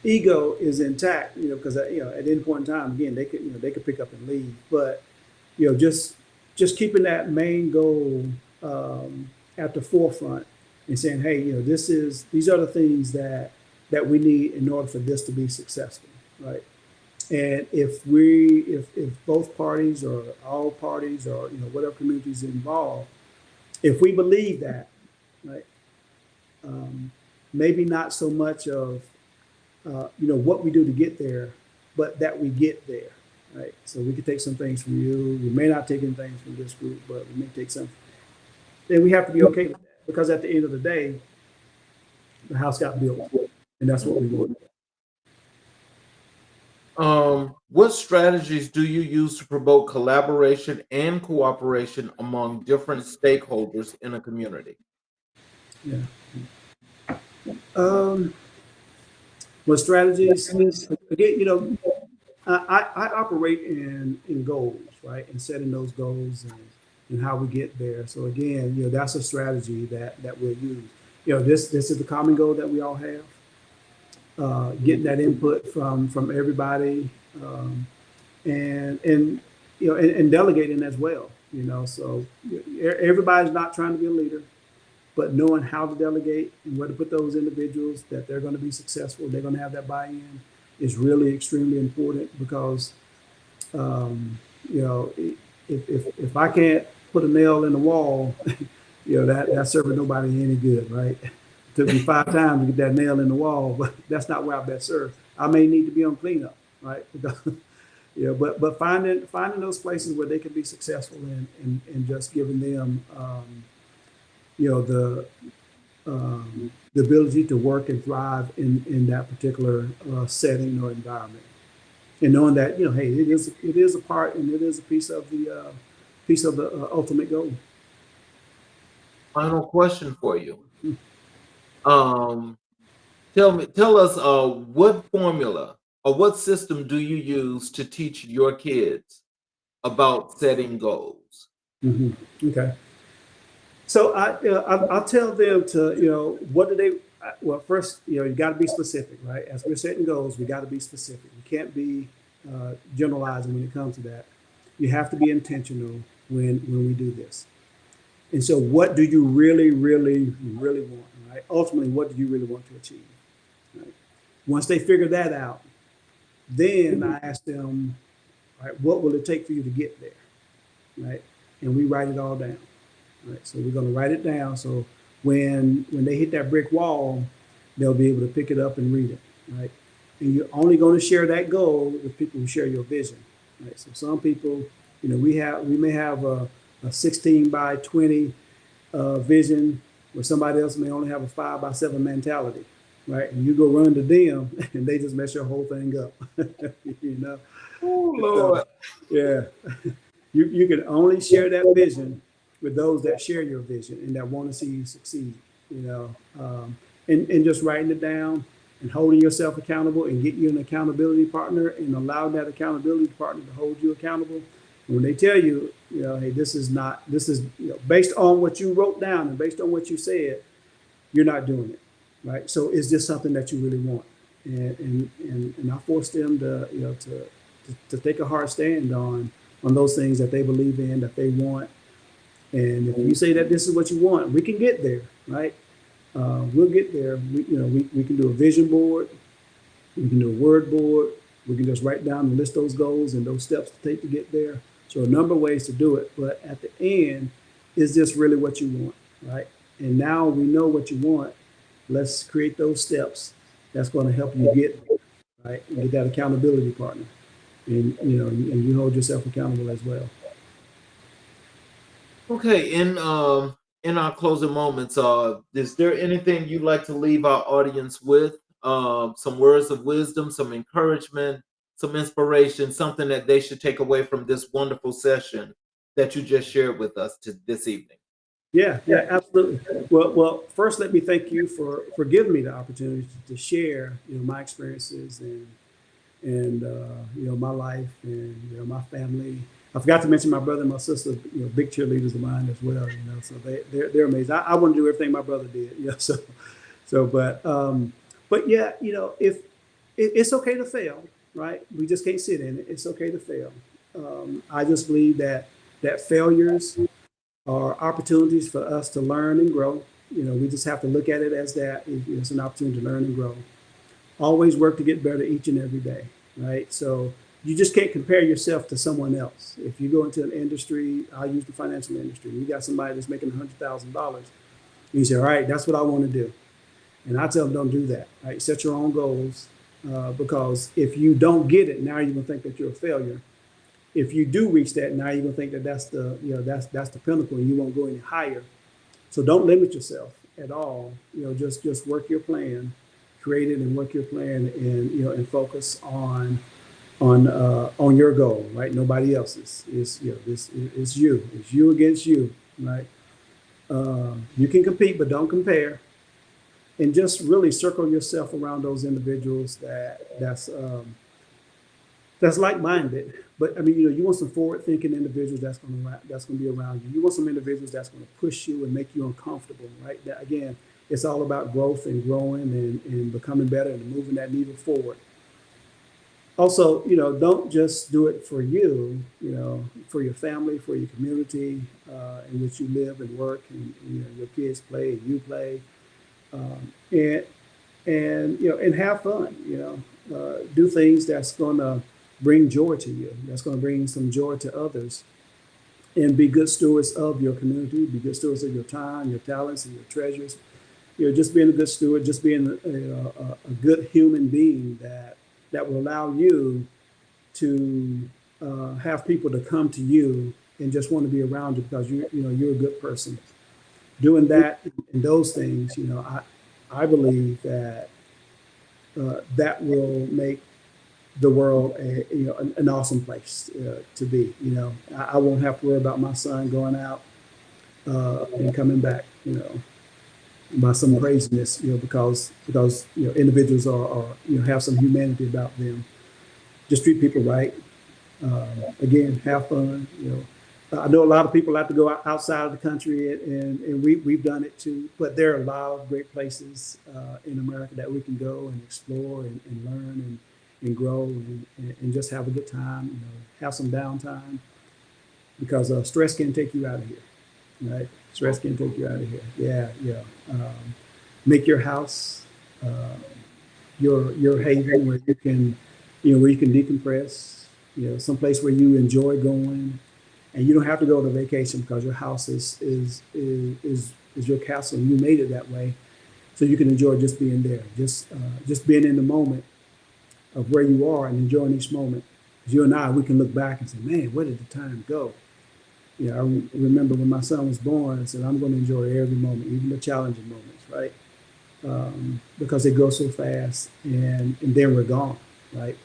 ego is intact, because at any point in time, again, they could pick up and leave, but just keeping that main goal at the forefront and saying, hey, these are the things that we need in order for this to be successful, right? And if both parties or all parties or whatever communities involved, if we believe that, right, maybe not so much of what we do to get there, but that we get there, right? So we could take some things from you. We may not take any things from this group, but we may take some. Then we have to be okay with that, because at the end of the day, the house got built, and that's what we want. What strategies do you use to promote collaboration and cooperation among different stakeholders in a community? Yeah. Um, what strategies? Again, I operate in goals, right, and setting those goals and how we get there. So again, that's a strategy that we'll use. This is the common goal that we all have. Getting that input from everybody, and and delegating as well. So everybody's not trying to be a leader, but knowing how to delegate and where to put those individuals that they're going to be successful, they're going to have that buy-in, is really extremely important, because you know if I can't put a nail in the wall, that's serving nobody any good, right? It took me 5 times to get that nail in the wall, but that's not where I best served. I may need to be on cleanup, right? But finding those places where they can be successful, and just giving them you know the the ability to work and thrive in that particular setting or environment, and knowing that hey, it is a part, and it is a piece of the ultimate goal. Final question for you. Um, tell us, what formula or what system do you use to teach your kids about setting goals? Hmm. Okay. So I'll tell them to, what do they, well, first, you got to be specific, right? As we're setting goals, we got to be specific. We can't be generalizing when it comes to that. You have to be intentional when we do this. And so, what do you really, really, really want, right? Ultimately, what do you really want to achieve, right? Once they figure that out, then I ask them, right, what will it take for you to get there, right? And we write it all down. Right, so we're going to write it down. So when they hit that brick wall, they'll be able to pick it up and read it. Right, and you're only going to share that goal with people who share your vision. Right, so some people, we may have a 16 by 20 vision, where somebody else may only have a 5 by 7 mentality. Right, and you go run to them, and they just mess your whole thing up. you know, Oh so Lord. yeah, you can only share that vision with those that share your vision and that want to see you succeed. You know, and just writing it down and holding yourself accountable, and get you an accountability partner, and allow that accountability partner to hold you accountable. And when they tell you, hey, this is not, this is, based on what you wrote down and based on what you said, you're not doing it, right? So is this something that you really want? And I force them to, to take a hard stand on those things that they believe in, that they want. And if you say that this is what you want, we can get there, right? We'll get there. We can do a vision board, we can do a word board, we can just write down and list those goals and those steps to take to get there. So a number of ways to do it, but at the end, is this really what you want, right? And now we know what you want. Let's create those steps that's going to help you get there, right? And get that accountability partner, and and you hold yourself accountable as well. Okay, in our closing moments, is there anything you'd like to leave our audience with? Some words of wisdom, some encouragement, some inspiration, something that they should take away from this wonderful session that you just shared with us this evening. Yeah, yeah, absolutely. Well, first, let me thank you for giving me the opportunity to share, my experiences and my life and my family. I forgot to mention my brother and my sister, big cheerleaders of mine as well. So they're amazing. I want to do everything my brother did. So but yeah, if it's okay to fail, right? We just can't sit in it. It's okay to fail. I just believe that failures are opportunities for us to learn and grow. We just have to look at it as that. It's an opportunity to learn and grow. Always work to get better each and every day, right? So you just can't compare yourself to someone else. If you go into an industry, I use the financial industry, you got somebody that's making $100,000, you say, all right, that's what I want to do. And I tell them, don't do that, right? Set your own goals, because if you don't get it, now you're going to think that you're a failure. If you do reach that, now you're gonna think that that's the pinnacle, and you won't go any higher. So don't limit yourself at all. Just work your plan, create it, and work your plan, and focus on your goal, right? Nobody else's. It's you. It's you against you, right? You can compete, but don't compare. And just really circle yourself around those individuals that's like-minded. But I mean, you want some forward-thinking individuals that's gonna be around you. You want some individuals that's gonna push you and make you uncomfortable, right? That, again, it's all about growth and growing and becoming better and moving that needle forward. Also, don't just do it for you, for your family, for your community, in which you live and work, and your kids play and you play, and and have fun. Do things that's gonna bring joy to you. That's gonna bring some joy to others, and be good stewards of your community. Be good stewards of your time, your talents, and your treasures. Just being a good steward, just being a good human being that will allow you to have people to come to you and just want to be around you because you're a good person. Doing that and those things, I believe that will make the world an awesome place to be. I won't have to worry about my son going out and coming back. By some craziness, because individuals are have some humanity about them. Just treat people right. Again, have fun. I know a lot of people like to go outside of the country, and we've done it too. But there are a lot of great places in America that we can go and explore and learn and grow and just have a good time. Have some downtime, because stress can take you out of here, right? Stress can take you out of here. Yeah, yeah. Make your house your haven where you can decompress. Someplace where you enjoy going, and you don't have to go on a vacation because your house is your castle. You made it that way, so you can enjoy just being there, just being in the moment of where you are and enjoying each moment. Because you and I, we can look back and say, man, where did the time go? I remember when my son was born, I said, I'm going to enjoy every moment, even the challenging moments, right? Because they go so fast, and then we're gone, right?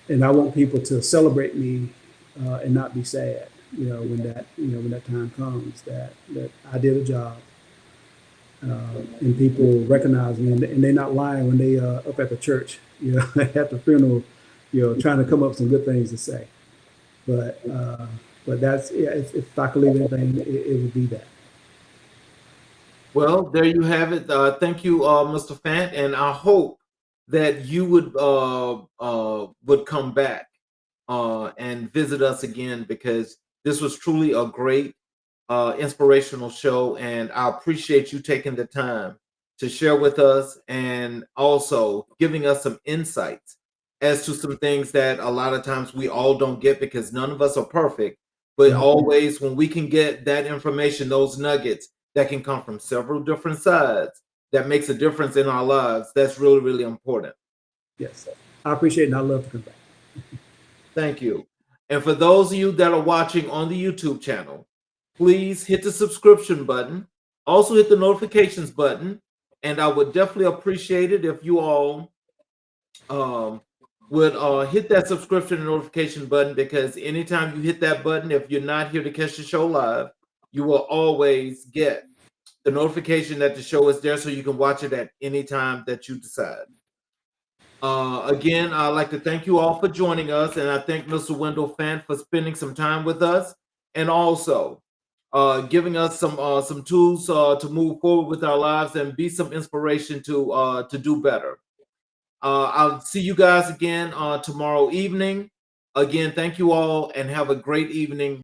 And I want people to celebrate me and not be sad, when that time comes, that I did a job, and people recognize me, and they're not lying when they up at the church, at the funeral, trying to come up with some good things to say. But that's, yeah, if I could leave anything, it would be that. Well, there you have it. Thank you, Mr. Fant, and I hope that you would come back and visit us again, because this was truly a great inspirational show, and I appreciate you taking the time to share with us and also giving us some insights as to some things that a lot of times we all don't get, because none of us are perfect. But Mhm. always, when we can get that information, those nuggets that can come from several different sides, that makes a difference in our lives, that's really, really important. Yes, I appreciate it, and I love to come back. Thank you. And for those of you that are watching on the YouTube channel, please hit the subscription button. Also hit the notifications button. And I would definitely appreciate it if you all would hit that subscription and notification button, because anytime you hit that button, if you're not here to catch the show live, you will always get the notification that the show is there so you can watch it at any time that you decide. Again, I'd like to thank you all for joining us, and I thank Mr. Wendell Fant for spending some time with us, and also giving us some tools to move forward with our lives and be some inspiration to do better. I'll see you guys again tomorrow evening. Again, thank you all and have a great evening.